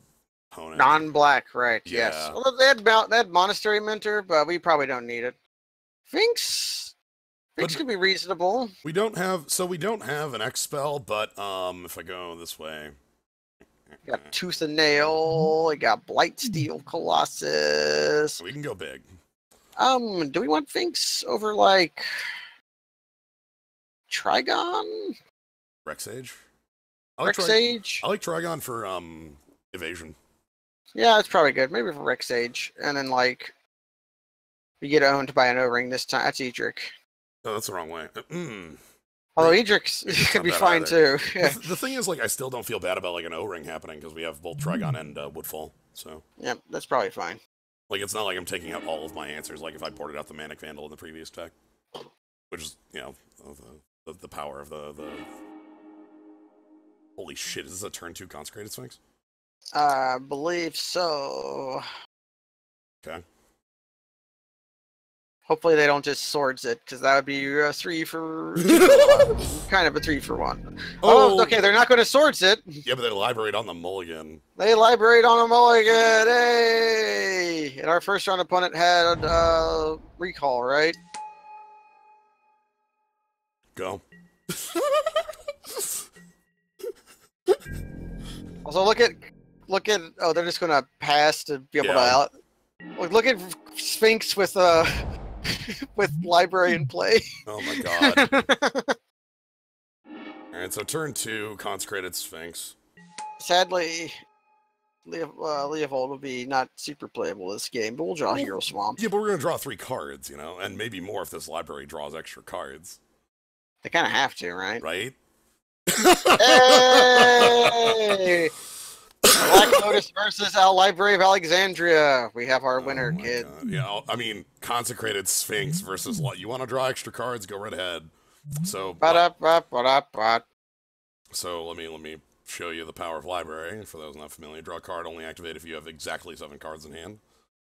opponent. Non-black, right? Yeah. Yes. Well, they had Monastery Mentor, but we probably don't need it. Finks could be reasonable. We don't have an X spell, but if I go this way. We got Tooth and Nail, we got Blightsteel Colossus. We can go big. Do we want Finks over Trigon? Rexage? I like Trigon for evasion. Yeah, that's probably good. Maybe for Rexage. And then we get owned by an O-Ring this time. That's Edric. No, that's the wrong way. Although Edric could be fine too. Yeah. The thing is, I still don't feel bad about an O-Ring happening because we have both Trigon and Woodfall. So yeah, that's probably fine. It's not like I'm taking out all of my answers. If I ported out the Manic Vandal in the previous deck, which is the power of the. Holy shit! Is this a turn 2 Consecrated Sphinx? I believe so. Okay. Hopefully they don't just swords it, because that would be a 3 for 2 kind of a 3 for 1. Oh, okay, they're not going to swords it. Yeah, but they librate on the mulligan. They librate on a mulligan. Hey! And our first round opponent had recall, right? Go. Also, look at. Oh, they're just going to pass to be able to out. Look at Sphinx with with library in play. Oh my god. Alright, so turn 2, Consecrated Sphinx. Sadly, Leovold will be not super playable this game, but we'll draw Hero Swamp. Yeah, but we're going to draw 3 cards, you know, and maybe more if this library draws extra cards. They kind of have to, right? Right? Hey! Black Lotus versus Our Library of Alexandria. We have our winner, kid. God. Yeah, I mean, Consecrated Sphinx versus... You want to draw extra cards? Go right ahead. So... So, let me show you the power of library. For those not familiar, draw a card, only activate if you have exactly 7 cards in hand.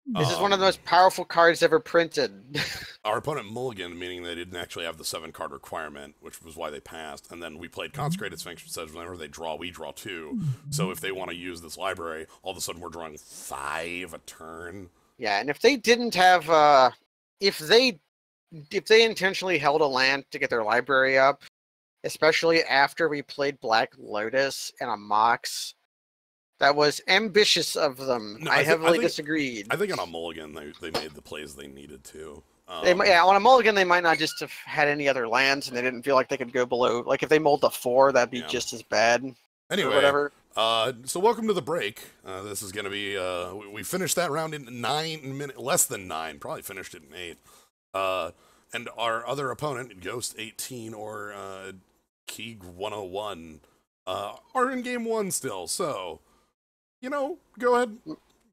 This is one of the most powerful cards ever printed. Our opponent mulliganed, meaning they didn't actually have the 7-card requirement, which was why they passed. And then we played Consecrated Sphinx, which says whenever they draw, we draw 2. So if they want to use this library, all of a sudden we're drawing 5 a turn. Yeah, and if they didn't have, if they intentionally held a land to get their library up, especially after we played Black Lotus and a Mox, that was ambitious of them. No, I heavily disagreed. I think on a mulligan, they made the plays they needed to. On a mulligan, they might not just have had any other lands, and they didn't feel like they could go below. Like, if they mulled a 4, that'd be just as bad. Anyway, whatever. So welcome to the break. This is going to be... we finished that round in 9 minutes, less than 9. Probably finished it in 8. And our other opponent, Ghost 18 or Keeg 101, are in game 1 still, so... You know, go ahead,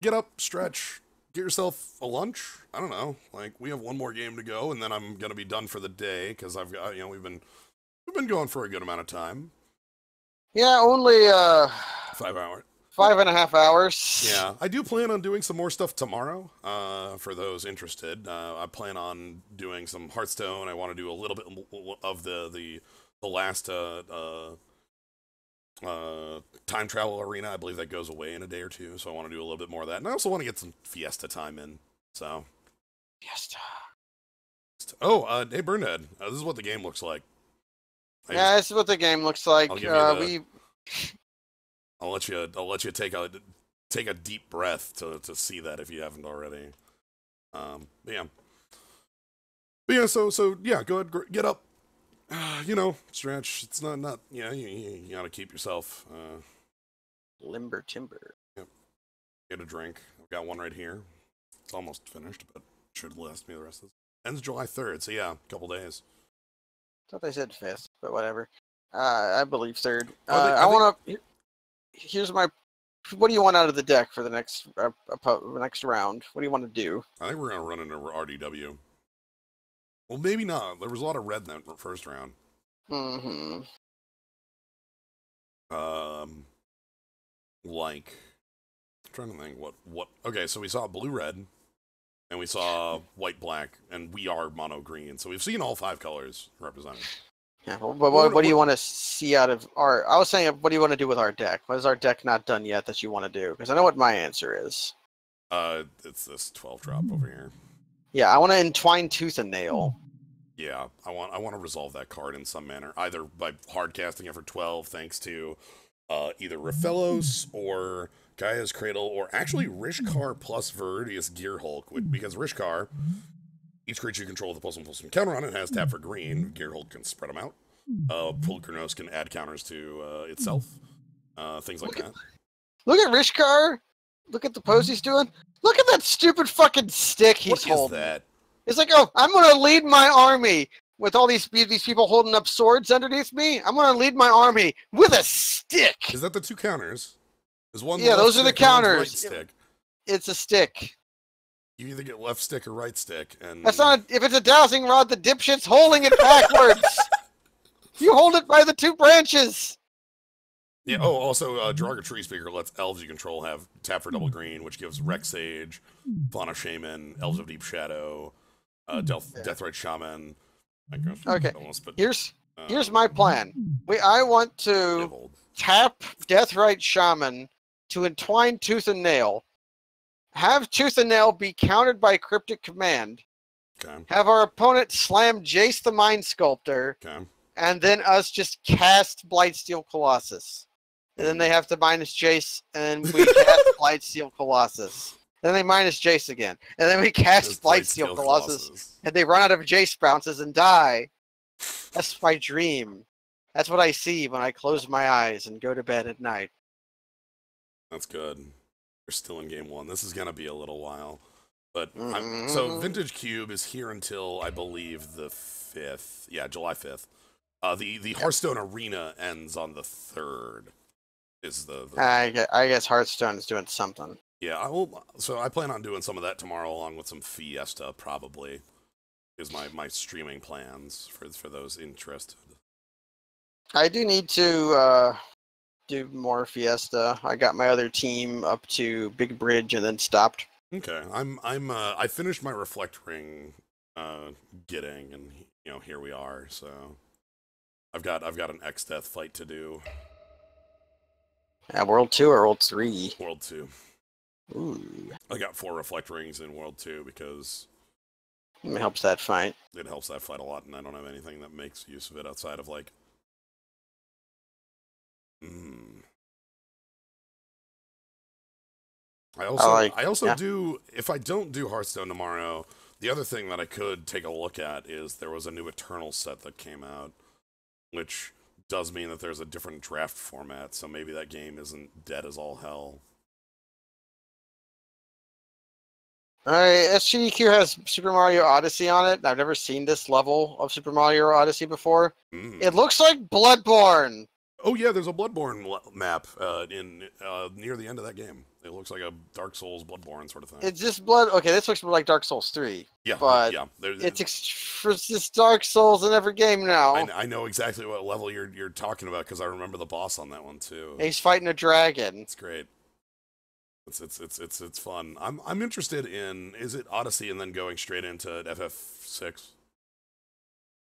get up, stretch, get yourself a lunch. I don't know. Like, we have 1 more game to go, and then I'm gonna be done for the day because I've got, you know, we've been going for a good amount of time. Yeah, only 5 hours. 5.5 hours. Yeah, I do plan on doing some more stuff tomorrow. For those interested, I plan on doing some Hearthstone. I want to do a little bit of the last time travel arena. I believe that goes away in a day or 2, so I want to do a little bit more of that. And I also want to get some Fiesta time in, so. Fiesta. Oh, hey, Burnhead. This is what the game looks like. This is what the game looks like. I'll let you take a deep breath to see that if you haven't already. Yeah. But yeah, so yeah, go ahead, get up. You know, stretch. It's not. Yeah, you gotta keep yourself. Limber timber. Yep. Get a drink. I've got one right here. It's almost finished, but should last me the rest of this. Ends July 3rd, so yeah, a couple days. I thought they said 5th, but whatever. I believe 3rd. I want to. Here's my. What do you want out of the deck for the next round? What do you want to do? I think we're gonna run into RDW. Well, maybe not. There was a lot of red in that first round. Mm-hmm. Like, I'm trying to think what. Okay, so we saw blue-red, and we saw white-black, and we are mono-green. So we've seen all 5 colors represented. Yeah, but what do you want to see out of our... I was saying, what do you want to do with our deck? What is our deck not done yet that you want to do? Because I know what my answer is. It's this 12-drop over here. Yeah, I want to entwine Tooth and Nail. Yeah, I want to resolve that card in some manner, either by hard casting it for 12, thanks to either Raphelos or Gaia's Cradle, or actually Rishkar plus Viridius Gearhulk, because Rishkar, each creature you control with a +1/+1 counter on it has tap for green. Gearhulk can spread them out. Pulchronos can add counters to itself. Things like that. Look at Rishkar. Look at the pose he's doing. Look at that stupid fucking stick he's holding. What is that? It's like, oh, I'm going to lead my army with all these people holding up swords underneath me. I'm going to lead my army with a stick. Is that the 2 counters? Is one those are the counters. Right stick? It's a stick. You either get left stick or right stick. And that's not. If it's a dowsing rod, the dipshit's holding it backwards. You hold it by the 2 branches. Yeah. Oh, also, Draga Tree Speaker lets elves you control have tap for double green, which gives Rex Sage, Fauna Shaman, Elves of Deep Shadow, Deathrite Shaman. I guess, Okay, almost, but, here's my plan. I want to tap Deathrite Shaman to entwine Tooth and Nail, have Tooth and Nail be countered by Cryptic Command, have our opponent slam Jace the Mind Sculptor, and then us just cast Blightsteel Colossus. And then they have to minus Jace, and we cast Blightsteel Colossus. Then they minus Jace again. And then we cast Blightsteel Colossus, and they run out of Jace bounces and die. That's my dream. That's what I see when I close my eyes and go to bed at night. That's good. We're still in game 1. This is going to be a little while. But so Vintage Cube is here until, I believe, the 5th. Yeah, July 5th. The Hearthstone Arena ends on the 3rd. I guess Hearthstone is doing something. Yeah, so I plan on doing some of that tomorrow, along with some Fiesta, probably. Is my streaming plans for those interested. I do need to do more Fiesta. I got my other team up to Big Bridge and then stopped. Okay, I finished my Reflect Ring getting, and here we are. So I've got an X-Death fight to do. World 2 or World 3? World 2. Ooh. I got 4 Reflect Rings in World 2 because it helps that fight. It helps that fight a lot, and I don't have anything that makes use of it outside of like. I also do, if I don't do Hearthstone tomorrow, the other thing that I could take a look at is there was a new Eternal set that came out, which does mean that there's a different draft format, so maybe that game isn't dead as all hell. SGDQ has Super Mario Odyssey on it. I've never seen this level of Super Mario Odyssey before. It looks like Bloodborne. Oh yeah, there's a Bloodborne map near the end of that game. It looks like a Dark Souls Bloodborne sort of thing. It's just Okay, this looks more like Dark Souls 3. Yeah, but yeah. It's just Dark Souls in every game now. I know exactly what level you're talking about because I remember the boss on that one too. He's fighting a dragon. It's great. It's fun. I'm interested in, is it Odyssey and then going straight into FF6?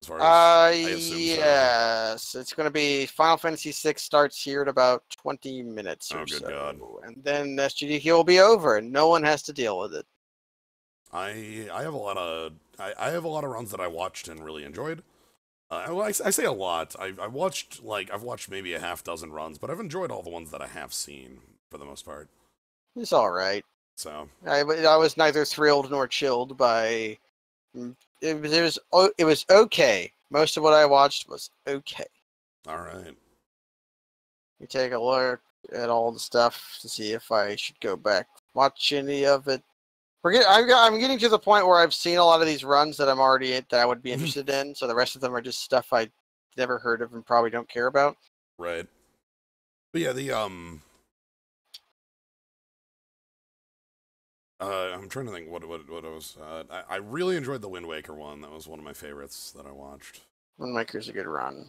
As far as I assume yes. So. It's going to be Final Fantasy VI starts here in about 20 minutes or so. God. And then SGDQ will be over and no one has to deal with it. I have a lot of runs that I watched and really enjoyed. I say a lot. I've watched maybe a half dozen runs, but I've enjoyed all the ones that I have seen for the most part. It's all right. So I was neither thrilled nor chilled by. It was okay. Most of what I watched was okay. All right. You take a look at all the stuff to see if I should go back watch any of it. I'm getting to the point where I've seen a lot of these runs that I would be interested in. So the rest of them are just stuff I never heard of and probably don't care about. Right. But yeah, I'm trying to think what it was. I really enjoyed the Wind Waker one. That was one of my favorites that I watched. Wind Waker's a good run.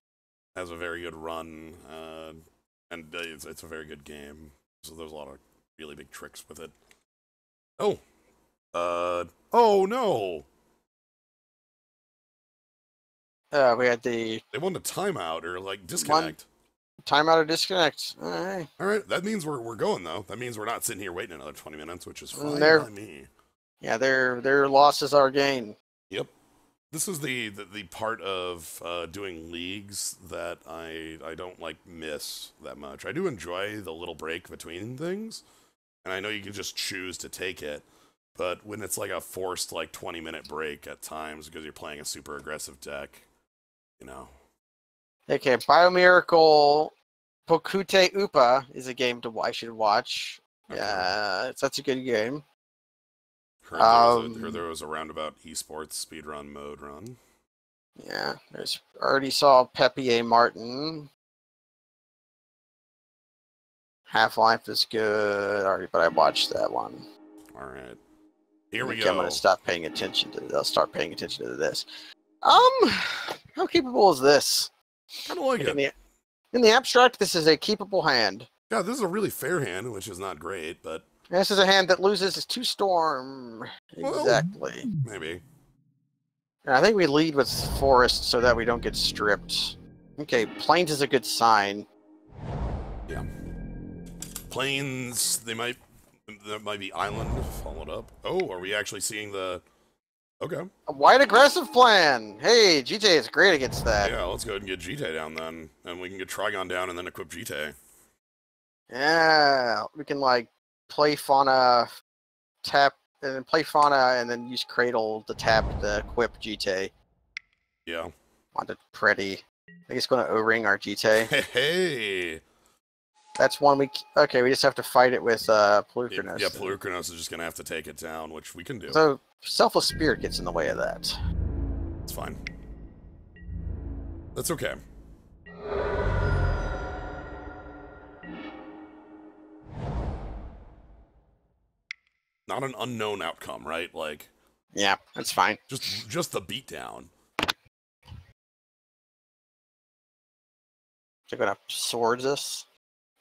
Has a very good run, and it's a very good game. So there's a lot of really big tricks with it. Oh no! We had they won a timeout or like disconnect. Timeout or disconnect. All right. That means we're going though. That means we're not sitting here waiting another 20 minutes, which is fine by me. Yeah, their loss is our gain. Yep. This is the part of doing leagues that I don't like miss that much. I do enjoy the little break between things, and I know you can just choose to take it. But when it's like a forced 20-minute break at times because you're playing a super aggressive deck, Okay, Biomiracle Pokute Upa is a game I should watch. Okay. Yeah, that's a good game. Heard there was a roundabout esports speedrun mode run. Yeah, already saw Pepe Martin. Half-Life is good already, but I watched that one. All right. Here we go. I'm going to stop paying attention to this. I'll start paying attention to this. How capable is this? I don't like it. In the abstract, this is a keepable hand. Yeah, this is a really fair hand, which is not great, but... This is a hand that loses 2 storm. Exactly. Well, maybe. I think we lead with forest so that we don't get stripped. Okay, plains is a good sign. Yeah. Plains, there might be island followed up. Oh, are we actually seeing the... Okay. A wide aggressive plan! Hey, GTA is great against that. Yeah, let's go ahead and get GT down then. And we can get Trigon down and then equip GT. Yeah, we can like play fauna, tap, and then play fauna, and then use Cradle to tap the equip GTA. Yeah. Onto Pretty. I think it's going to O-ring our GTA. Hey! That's one we... Okay, we just have to fight it with Plukernos. Yeah, Plukernos is just going to have to take it down, which we can do. So, Selfless Spirit gets in the way of that. It's fine. That's okay. Not an unknown outcome, right? Like... Yeah, that's fine. Just the beatdown. They're going to swords us.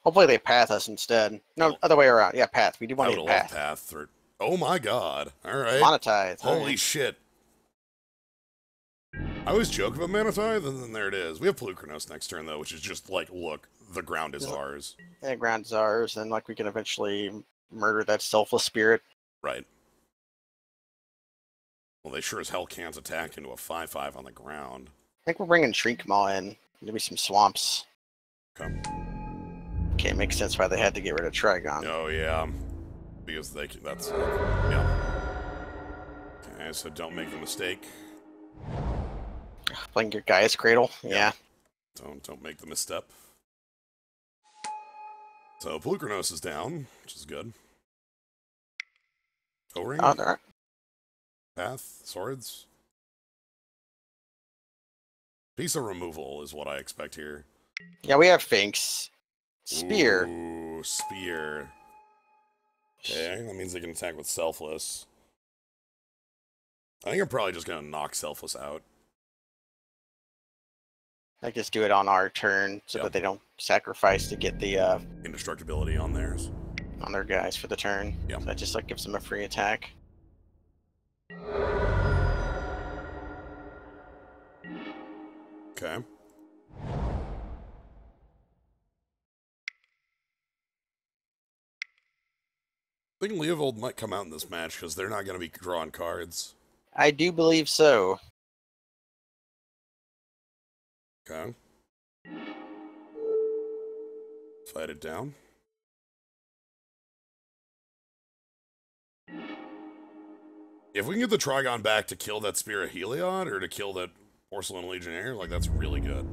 Hopefully they path us instead. No, other way around. Yeah, path. We do want to get path. Oh my god. Alright. Monetize. Holy shit. I always joke about Monetize, and then there it is. We have Plukernos next turn, though, which is just like, look, the ground is ours. Yeah, the ground is ours, and like we can eventually murder that Selfless Spirit. Right. Well, they sure as hell can't attack into a 5/5 on the ground. I think we're bringing Shrinkmaw in. Maybe some swamps. Okay. Okay, it makes sense why they had to get rid of Trigon. Oh, yeah. Because they can, that's, yeah. Okay, so don't make the mistake. Playing your Gaia's Cradle, yeah. Don't make the misstep. So, Plukernos is down, which is good. O-ring? Path? Swords? Piece of removal is what I expect here. Yeah, we have Finks. Spear. Ooh, spear. Okay, that means they can attack with Selfless. I think I'm probably just gonna knock Selfless out. Like, just do it on our turn so that they don't sacrifice to get the indestructibility on theirs. On their guys for the turn. Yeah. So that just like gives them a free attack. Okay. I think Leovold might come out in this match because they're not going to be drawing cards. I do believe so. Okay. Fight it down. If we can get the Trigon back to kill that Spear of Heliod or to kill that Porcelain Legionnaire, like, that's really good.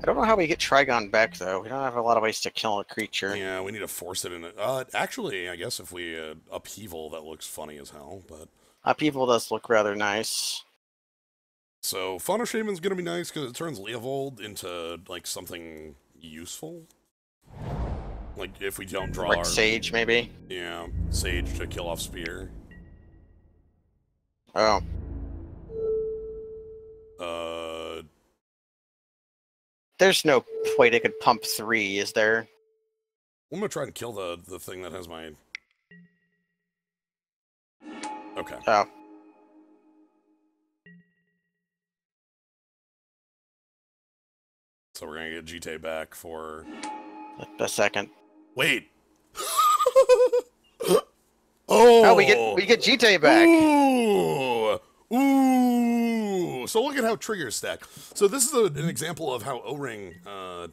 I don't know how we get Trigon back, though. We don't have a lot of ways to kill a creature. Yeah, we need to force it in it. Actually, I guess if we Upheaval, that looks funny as hell, but... Upheaval does look rather nice. So, Fauna Shaman's gonna be nice because it turns Leovold into, like, something useful. Like, if we don't draw like Sage, maybe? Yeah, Sage to kill off Spear. Oh. There's no way they could pump 3, is there? I'm gonna try and kill the thing that has my... Okay. Oh. So we're gonna get GT back for... A second. Wait! Oh, we get GT back! Ooh! Ooh! So look at how triggers stack. So this is an example of how O-Ring... I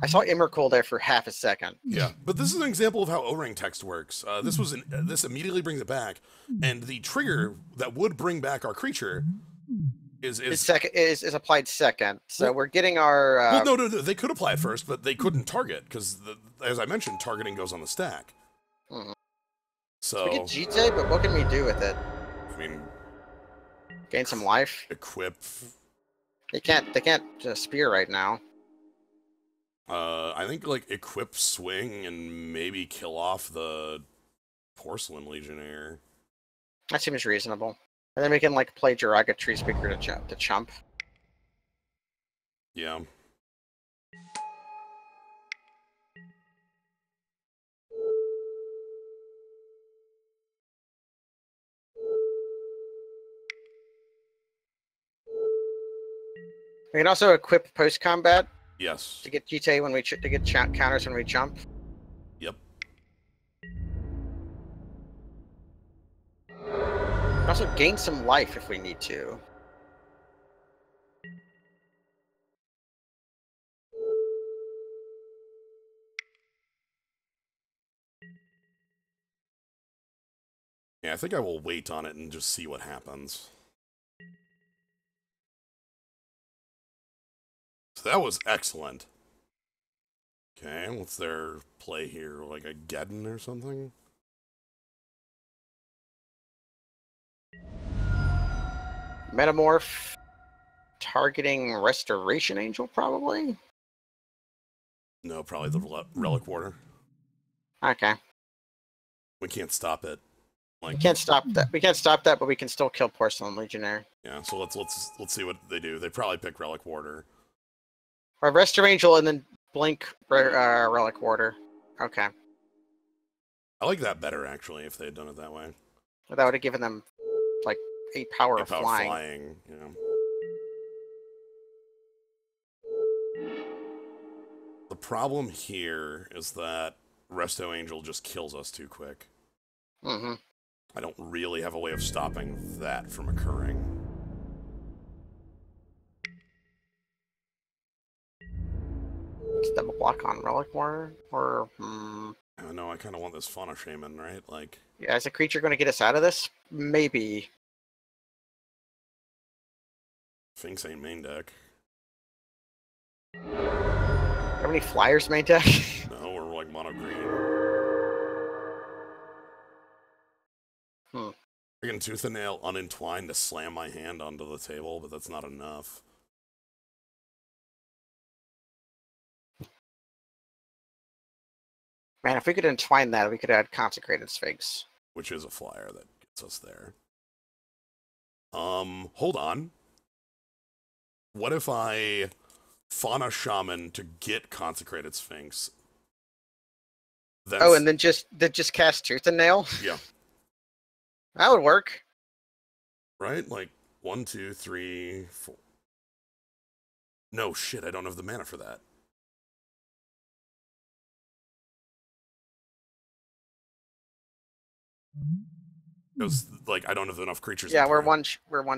saw Emrakul there for half a second. Yeah, but this is an example of how O-Ring text works. This immediately brings it back, and the trigger that would bring back our creature is applied second. So we're getting our... Well, no, they could apply it first, but they couldn't target, because, as I mentioned, targeting goes on the stack. Mm-hmm. So... We get GT, but what can we do with it? I mean... Gain some life? Equip... They can't spear right now. I think, like, equip Swing and maybe kill off the Porcelain Legionnaire. That seems reasonable. And then we can, like, play Jiraga Tree Speaker to chump. Yeah. We can also equip post-combat Yes. to get GTA when we to get counters when we jump. Yep. Also gain some life if we need to. Yeah, I think I will wait on it and just see what happens. So that was excellent. Okay, what's their play here? Like a Geddon or something? Metamorph targeting Restoration Angel, probably? No, probably the Relic Warder. Okay. We can't stop it. We can't stop that. We can't stop that, but we can still kill Porcelain Legionnaire. Yeah, so let's see what they do. They probably pick Relic Warder. Or Restore Angel and then blink Relic Warder. Okay. I like that better, actually, if they had done it that way. But that would have given them, like, 8 power of flying. Yeah. The problem here is that Resto Angel just kills us too quick. Mm-hmm. I don't really have a way of stopping that from occurring. Just double block on Relic Warder? Or, I know, I kind of want this Fauna Shaman, right? Like... Yeah, is a creature going to get us out of this? Maybe. Sphinx ain't main deck. Have any flyers main deck? No, we're like mono green. I can Tooth and Nail unentwined to slam my hand onto the table, but that's not enough. Man, if we could entwine that, we could add Consecrated Sphinx. Which is a flyer that gets us there. Hold on. What if I Fauna Shaman to get Consecrated Sphinx? Then and then just cast Tooth and Nail? Yeah. That would work. Right? Like, 1, 2, 3, 4. No, shit, I don't have the mana for that. Because, like, I don't have enough creatures. Yeah, we're one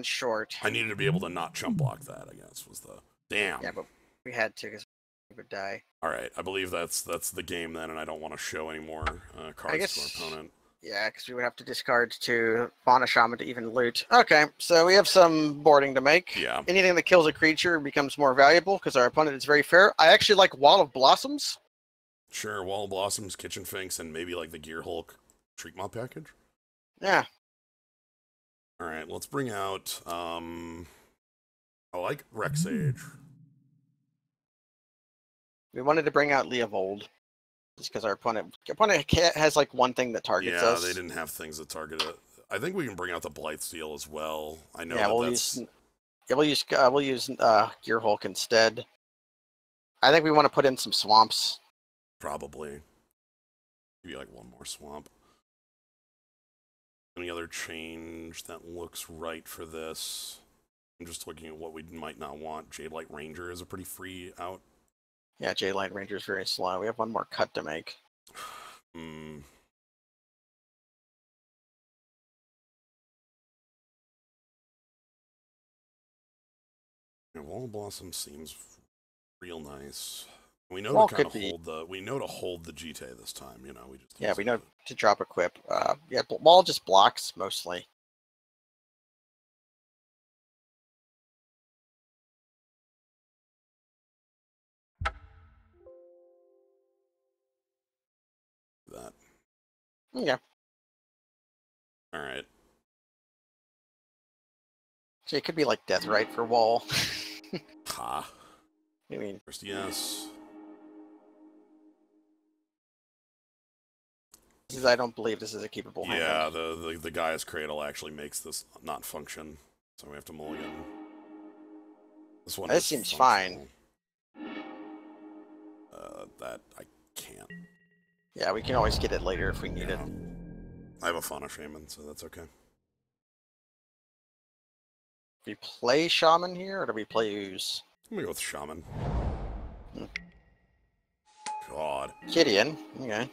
short. I needed to be able to not chump block that, I guess, was the... Damn. Yeah, but we had to because we would die. Alright, I believe that's the game then, and I don't want to show any more cards to our opponent. Yeah, because we would have to discard to Fauna Shaman to even loot. Okay, so we have some boarding to make. Yeah. Anything that kills a creature becomes more valuable because our opponent is very fair. I actually like Wall of Blossoms. Sure, Wall of Blossoms, Kitchen Finks, and maybe like the Gear Hulk Treat Mob package? Yeah. Alright, let's bring out, I like Rexage. We wanted to bring out Leovold. Just because our opponent has like one thing that targets us. Yeah, they didn't have things that target it. I think we can bring out the Blightsteel as well. I know we'll use Gear Hulk instead. I think we want to put in some swamps. Probably. Maybe like one more swamp. Any other change that looks right for this? I'm just looking at what we might not want. Jadelight Ranger is a pretty free out. Yeah, Jadelight Ranger is very slow. We have one more cut to make. Yeah, Wall of Blossom seems real nice. We know to kind of hold the hold the GT this time. You know, we know to drop equip. Yeah, Wall just blocks mostly. That. Yeah. All right. So it could be like Deathrite for Wall. Ha. I mean, first, yes. I don't believe this is a keepable hand. Yeah, the Gaia's Cradle actually makes this not function, so we have to mulligan. This one. This seems fine. That I can't. Yeah, we can always get it later if we need it. I have a Fauna Shaman, so that's okay. we play Shaman here, or do we play Ooze? I'm gonna go with Shaman. Hmm. God. Gideon, okay.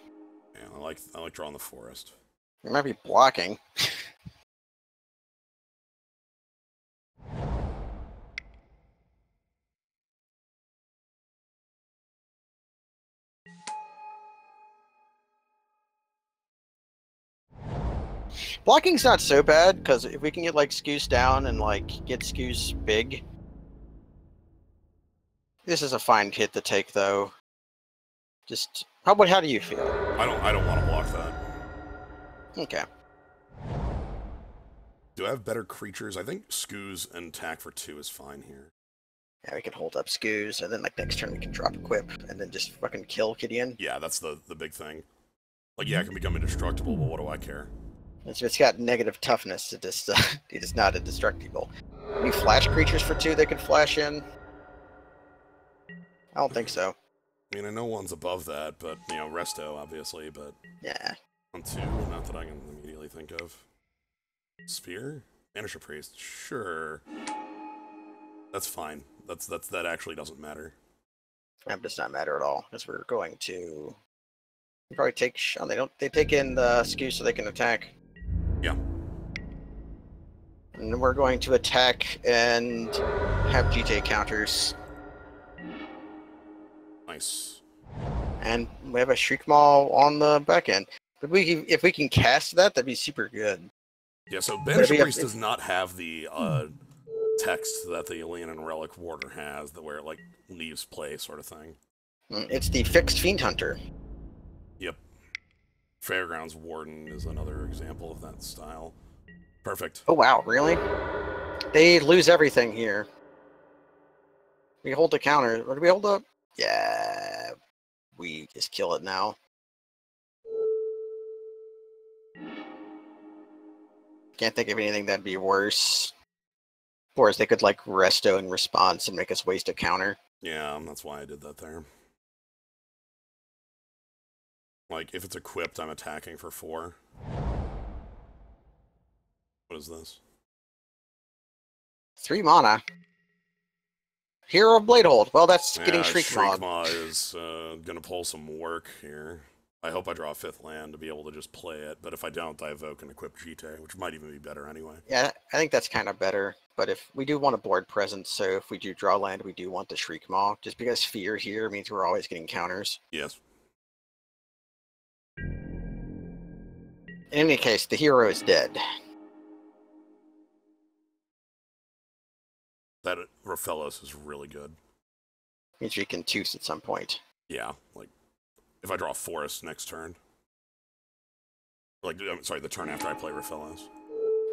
Yeah, I like drawing the forest. We might be blocking. Blocking's not so bad, because if we can get like Scoose down and like get Scoose big. This is a fine hit to take though. Just how do you feel? I don't want to block that. Okay. Do I have better creatures? I think Scoos and attack for 2 is fine here. Yeah, we can hold up Scoos, and then like next turn we can drop Equip, and then just fucking kill Gideon. Yeah, that's the big thing. Like, yeah, it can become indestructible, but what do I care? It's got negative toughness. It is not indestructible. Any flash creatures for 2 that could flash in? I don't think so. I mean, I know one's above that, but, you know, Resto, obviously, but... Yeah. On 2, not that I can immediately think of. Spear? Banisher Priest, sure. That's fine. That actually doesn't matter. That does not matter at all, because we're going to probably take... Oh, they take in the Scoos so they can attack. Yeah. And we're going to attack and have GT counters. Nice. And we have a Shriek Maw on the back end. But if we can cast that, that'd be super good. Yeah, so Banisher Priest does not have the text that the Alien and Relic Warder has, where it, like, leaves play sort of thing. It's the fixed Fiend Hunter. Yep. Fairgrounds Warden is another example of that style. Perfect. Oh wow, really? They lose everything here. We hold the counter. What do we hold up? Yeah, we just kill it now. Can't think of anything that'd be worse. Or as they could like resto in response and make us waste a counter. Yeah, that's why I did that there. Like, if it's equipped, I'm attacking for 4. What is this? 3 mana. Hero of Bladehold. Well, that's getting Shriek Maw. Shriek Maw is gonna pull some work here. I hope I draw a 5th land to be able to just play it, but if I don't, I evoke and equip GT, which might even be better anyway. Yeah, I think that's kind of better. But if we do want a board presence, so if we do draw land, we do want the Shriek Maw. Just because Fear here means we're always getting counters. Yes. In any case, the hero is dead. That Raphellos is really good. Means we can Tooth at some point. Yeah, like, if I draw a forest next turn. Like, I'm sorry, the turn after I play Raphellos.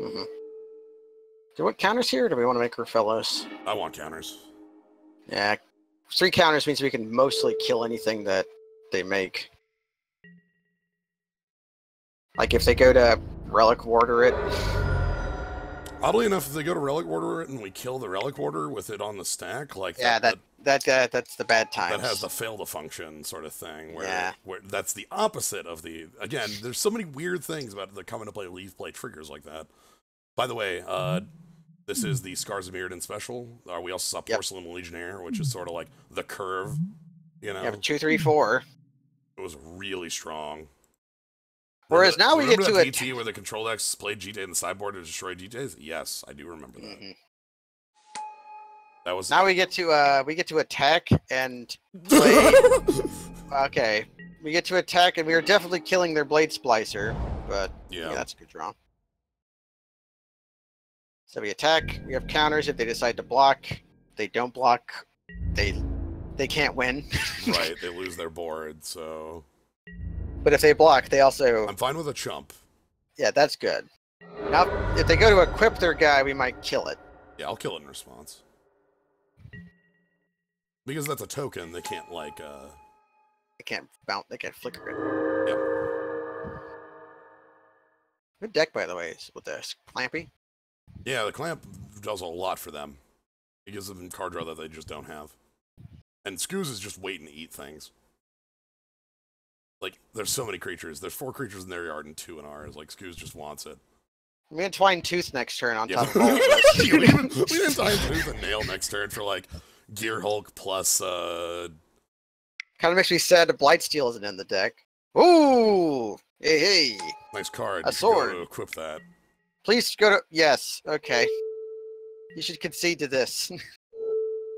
Mm-hmm. Do we want counters here, or do we want to make Raphellos? I want counters. Yeah, 3 counters means we can mostly kill anything that they make. Like if they go to Relic Warder it. Oddly enough, if they go to Relic Warder it and we kill the Relic Warder with it on the stack, like yeah, that's the bad times. That has the fail to function sort of thing, where, yeah. where that's the opposite of the. Again, there's so many weird things about the coming to play leave play triggers like that. By the way, this is the Scars of Mirrodin special. We also saw Porcelain Legionnaire, which is sort of like the curve, you know. Yeah, 2, 3, 4. It was really strong. Whereas now we get to a GT where the control decks played GT in the sideboard to destroy GTs. Yes, I do remember that. Mm-hmm. That was now we get to attack and play. Okay, we get to attack and we are definitely killing their Blade Splicer, but yeah, that's a good draw. So we attack. We have counters if they decide to block. They don't block. They can't win. Right, they lose their board. So. But if they block, they also... I'm fine with a chump. Yeah, that's good. Now, if they go to equip their guy, we might kill it. Yeah, I'll kill it in response. Because that's a token, they can't, like, They can't bounce, they can't flicker it. Yep. Good deck, by the way, with this. Clampy. Yeah, the Clamp does a lot for them. It gives them card draw that they just don't have. And Scoos is just waiting to eat things. Like, there's so many creatures. There's 4 creatures in their yard and 2 in ours. Like, Scoos just wants it. We entwine tooth next turn on Yeah, top of all of this. we didn't time tooth and nail next turn for like Gear Hulk plus Kind of makes me sad that Blightsteel isn't in the deck. Ooh! Hey! nice card. A You should go sword. to equip that. Please go to... Yes, okay. You should concede to this.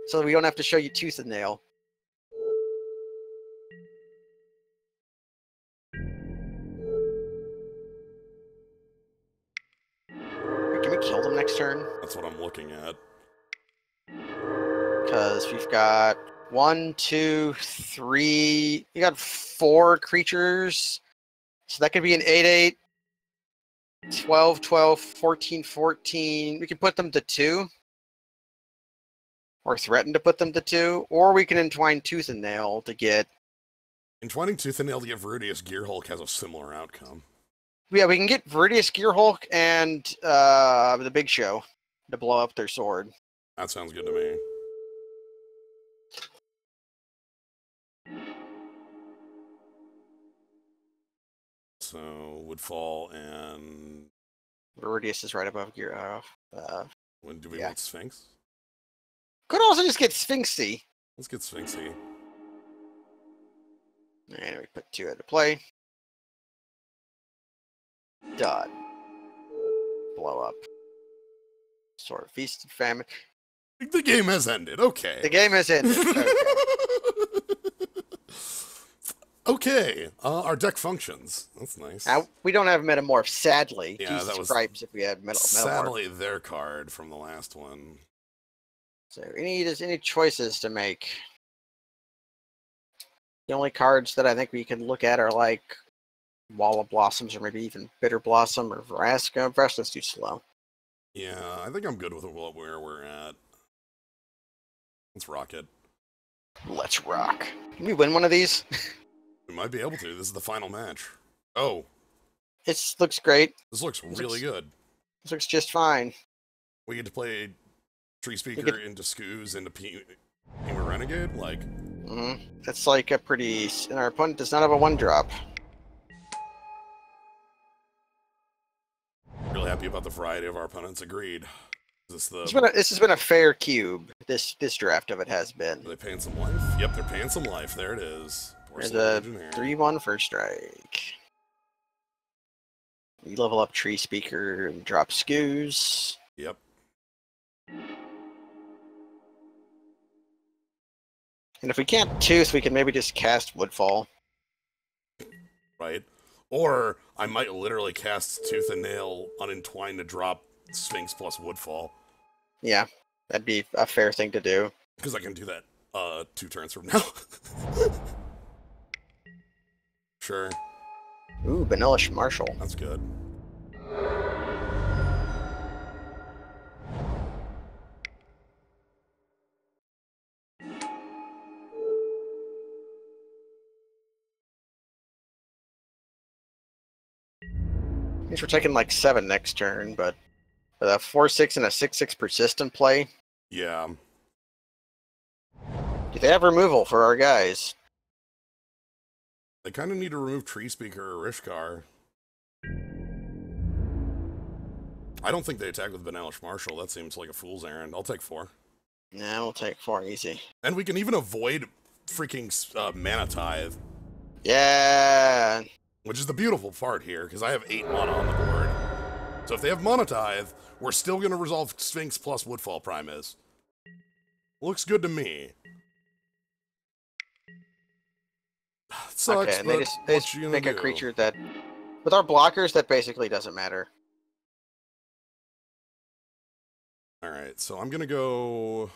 So we don't have to show you tooth and nail. Wait, can we kill them next turn? That's what I'm looking at. Because we've got 1, 2, 3... You got 4 creatures. So that could be an 8/8. 12, 12, 14, 14. We can put them to 2. Or threaten to put them to 2. Or we can entwine tooth and nail to get... Entwining Tooth and Nail to give Rudius Gear Hulk has a similar outcome. Yeah, we can get Viridius Gear Hulk and the Big Show to blow up their sword. That sounds good to me. So, Woodfall and... Viridius is right above Gear. When do we Yeah. want Sphinx? Could also just get Sphinxy. Let's get Sphinxy. And we put 2 into play. Dot. Blow up. Sword of Feast and Famine. The game has ended. Okay. The game has ended. Okay. Okay. Our deck functions. That's nice. Now, we don't have Metamorph, sadly. Yeah, Jesus that was Christ, if we had Metamorph. Sadly, their card from the last one. So there's any choices to make. The only cards that I think we can look at are like Wall of Blossoms or maybe even Bitter Blossom or Vraska. Vraska's too slow. Yeah, I think I'm good with where we're at. Let's rock it. Let's rock. Can we win one of these? We might be able to. This is the final match. Oh, It looks great. this looks really good. This looks just fine. We get to play Tree Speaker into Skoos into Pima Renegade. Like, That's like a pretty... And our opponent does not have a 1-drop. really happy about the variety of our opponents. Agreed. Is this This has been a fair cube. This draft of it has been. Are they paying some life? Yep, they're paying some life. There it is. There's a 3/1 first strike. You level up Tree Speaker and drop Skoos. Yep. And if we can't Tooth, we can maybe just cast Woodfall. Right. Or I might literally cast Tooth and Nail unentwined to drop Sphinx plus Woodfall. Yeah, that'd be a fair thing to do. Because I can do that 2 turns from now. Sure. Ooh, Vanillish Marshall. That's good. Means we're taking like 7 next turn, but with a 4/6 and a 6/6 persistent play, Yeah. do they have removal for our guys? They kind of need to remove Tree Speaker or Rishkar. I don't think they attack with Vanillish Marshall. That seems like a fool's errand. I'll take 4. Nah, we'll take 4 easy. And we can even avoid freaking Mana Tithe. Yeah. Which is the beautiful part here, because I have 8 mana on the board. So if they have Mana Tithe, we're still going to resolve Sphinx plus Woodfall Primus. Looks good to me. It sucks, Okay, and but they just make a creature that... With our blockers, that basically doesn't matter. Alright, so I'm going to go...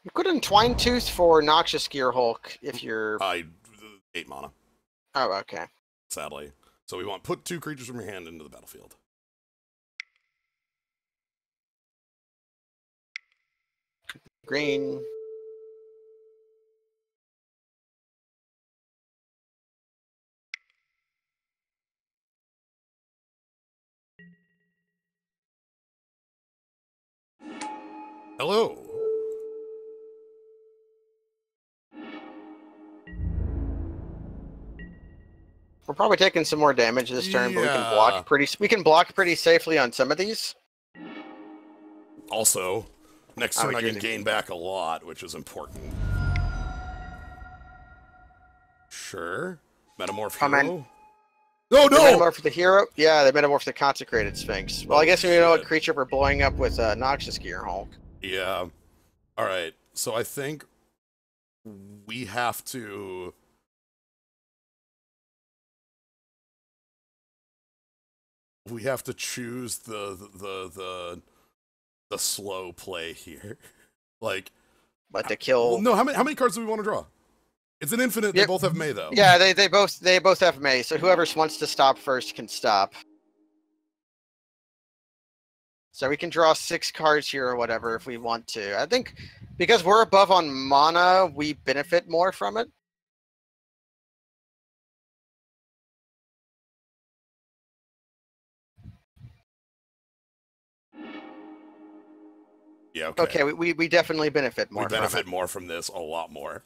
You could entwine Tooth for Noxious Gear Hulk if you're... 8 mana, Oh, okay. sadly. So we want put 2 creatures from your hand into the battlefield. Green. Hello! We're probably taking some more damage this turn, but we can block pretty safely on some of these. Also, next turn I can gain back a lot, which is important. Sure. Metamorph hero? Oh, no! They metamorph the hero? Yeah, they metamorph the Consecrated Sphinx. Well, I guess we know what creature we're blowing up with Noxious Gearhulk. Yeah. Alright, so I think we have to... We have to choose the slow play here. Like... But to kill... Well, no, how many cards do we want to draw? It's an infinite. They both have May, though. Yeah, they both have May. So whoever wants to stop first can stop. So we can draw 6 cards here or whatever if we want to. I think because we're above on mana, we benefit more from it. Yeah. Okay. Okay. We definitely benefit more. We benefit more from this, a lot more.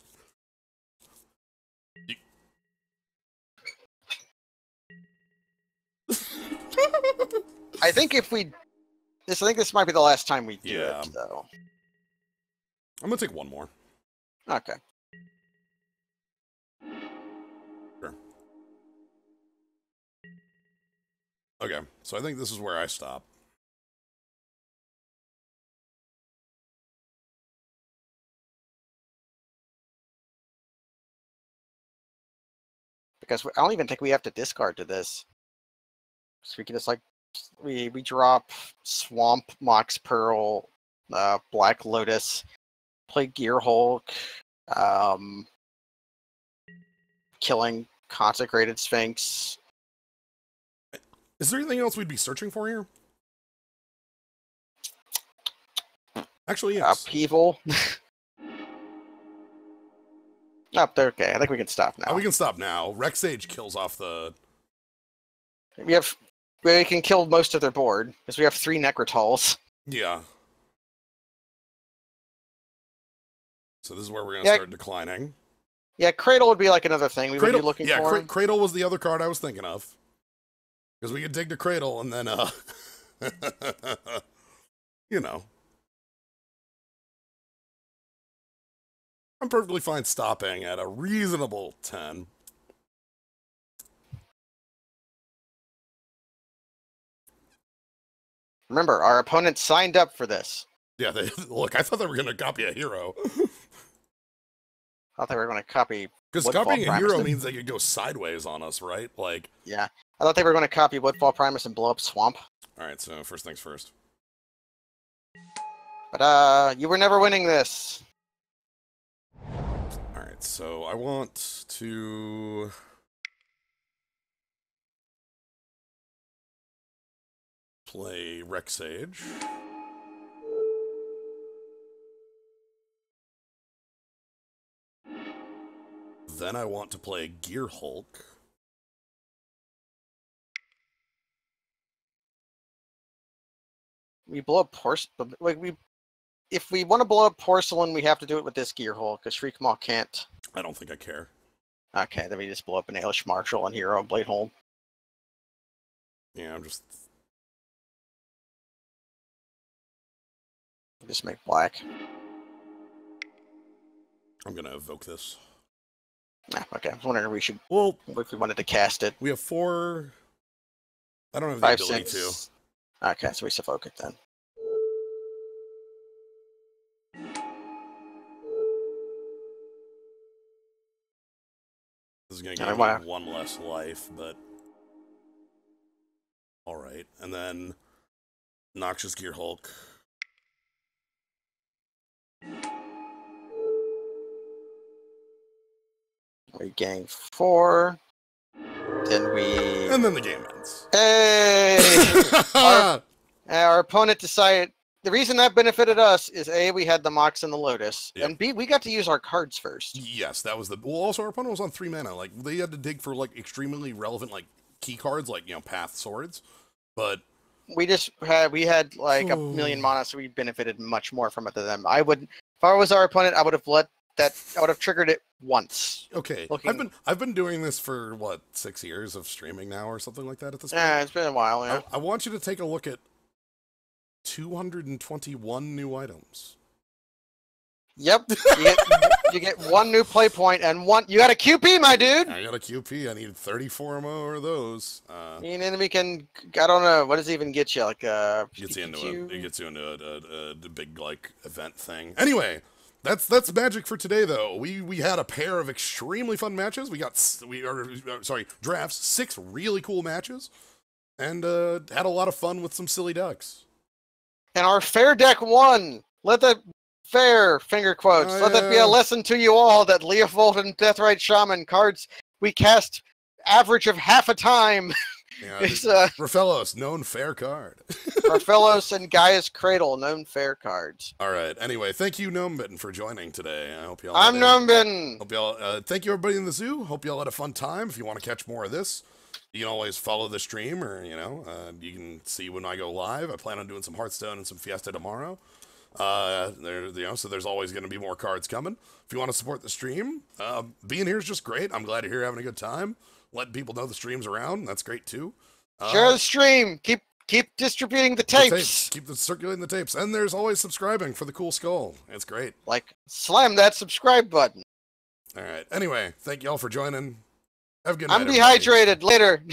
I think if we, I think this might be the last time we do it, though. I'm gonna take one more. Okay. Sure. Okay, so I think this is where I stop. Because I don't even think we have to discard to this. So we can just like we drop Swamp, Mox Pearl, Black Lotus, play Gearhulk, killing Consecrated Sphinx. Is there anything else we'd be searching for here? Actually, yes. Upheaval. Oh, okay. I think we can stop now. Oh, we can stop now. Rexage kills off the... We can kill most of their board, because we have 3 Necrotals. Yeah. So this is where we're going to start declining. Yeah, Cradle would be like another thing we would be looking for. Yeah, Cradle was the other card I was thinking of. Because we could dig to Cradle and then, you know. I'm perfectly fine stopping at a reasonable 10. Remember, our opponent signed up for this. Yeah, look, I thought they were going to copy a hero. I thought they were going to copy... Because copying a hero means they could go sideways on us, right? Like... Yeah. I thought they were going to copy Woodfall Primus and blow up Swamp. Alright, so first things first. But, you were never winning this. Alright, so I want to... play Rexage. Then I want to play Gearhulk. We blow up porcelain. Like if we want to blow up porcelain, we have to do it with this Gearhulk, because Shriekmaw can't. I don't think I care. Okay, then we just blow up an Ailish Marshal and Hero Bladehold. Yeah, I'm just... Just make black. I'm gonna evoke this. Okay, I was wondering if we should... Well... if we wanted to cast it. We have 4... I don't have the 5, ability 6. Okay, so we evoke it then. This is gonna give me 1 less life, but... Alright, and then... Noxious Gearhulk. We gain 4. Then we... And then the game ends. Hey! our opponent decided... The reason that benefited us is A, we had the Mox and the Lotus, and B, we got to use our cards first. Yes, that was the... Well, also, our opponent was on 3 mana. Like, they had to dig for, like, extremely relevant, like, key cards, like, you know, Path Swords, but... We had, like, a million mana, so we benefited much more from it than them. If I was our opponent, I would have let that would have triggered it once. Okay, I've been doing this for what 6 years of streaming now, or something like that. At this point, Yeah, it's been a while. Yeah. I want you to take a look at 221 new items. Yep. You get one new play point and one. You got a QP, my dude. I got a QP. I need 34 more of those. An enemy can. I don't know. What does it even get you? Like it gets you into a big like event thing. Anyway, that's magic for today though. We had a pair of extremely fun matches. We are drafts, 6 really cool matches, and had a lot of fun with some silly ducks. And our fair deck won. Let that. Fair, finger quotes. Let that be a lesson to you all that Leovold and Deathrite Shaman cards we cast average of half a time. Yeah, Raphelos, known fair card. Raphelos and Gaia's Cradle, known fair cards. All right. Anyway, thank you, Gnomebitten, for joining today. I hope y'all. I'm Gnomebitten. Hope y'all. Thank you, everybody in the zoo. Hope y'all had a fun time. If you want to catch more of this, you can always follow the stream, or you can see when I go live. I plan on doing some Hearthstone and some Fiesta tomorrow. So there's always going to be more cards coming. If you want to support the stream, being here is just great. I'm glad you're here having a good time. Letting people know the stream's around. That's great too. Share the stream. Keep distributing the tapes. Keep circulating the tapes. And there's always subscribing for the cool skull. It's great. Like, slam that subscribe button. All right. Anyway, thank y'all for joining. Have a good night. I'm dehydrated. Everybody. Later.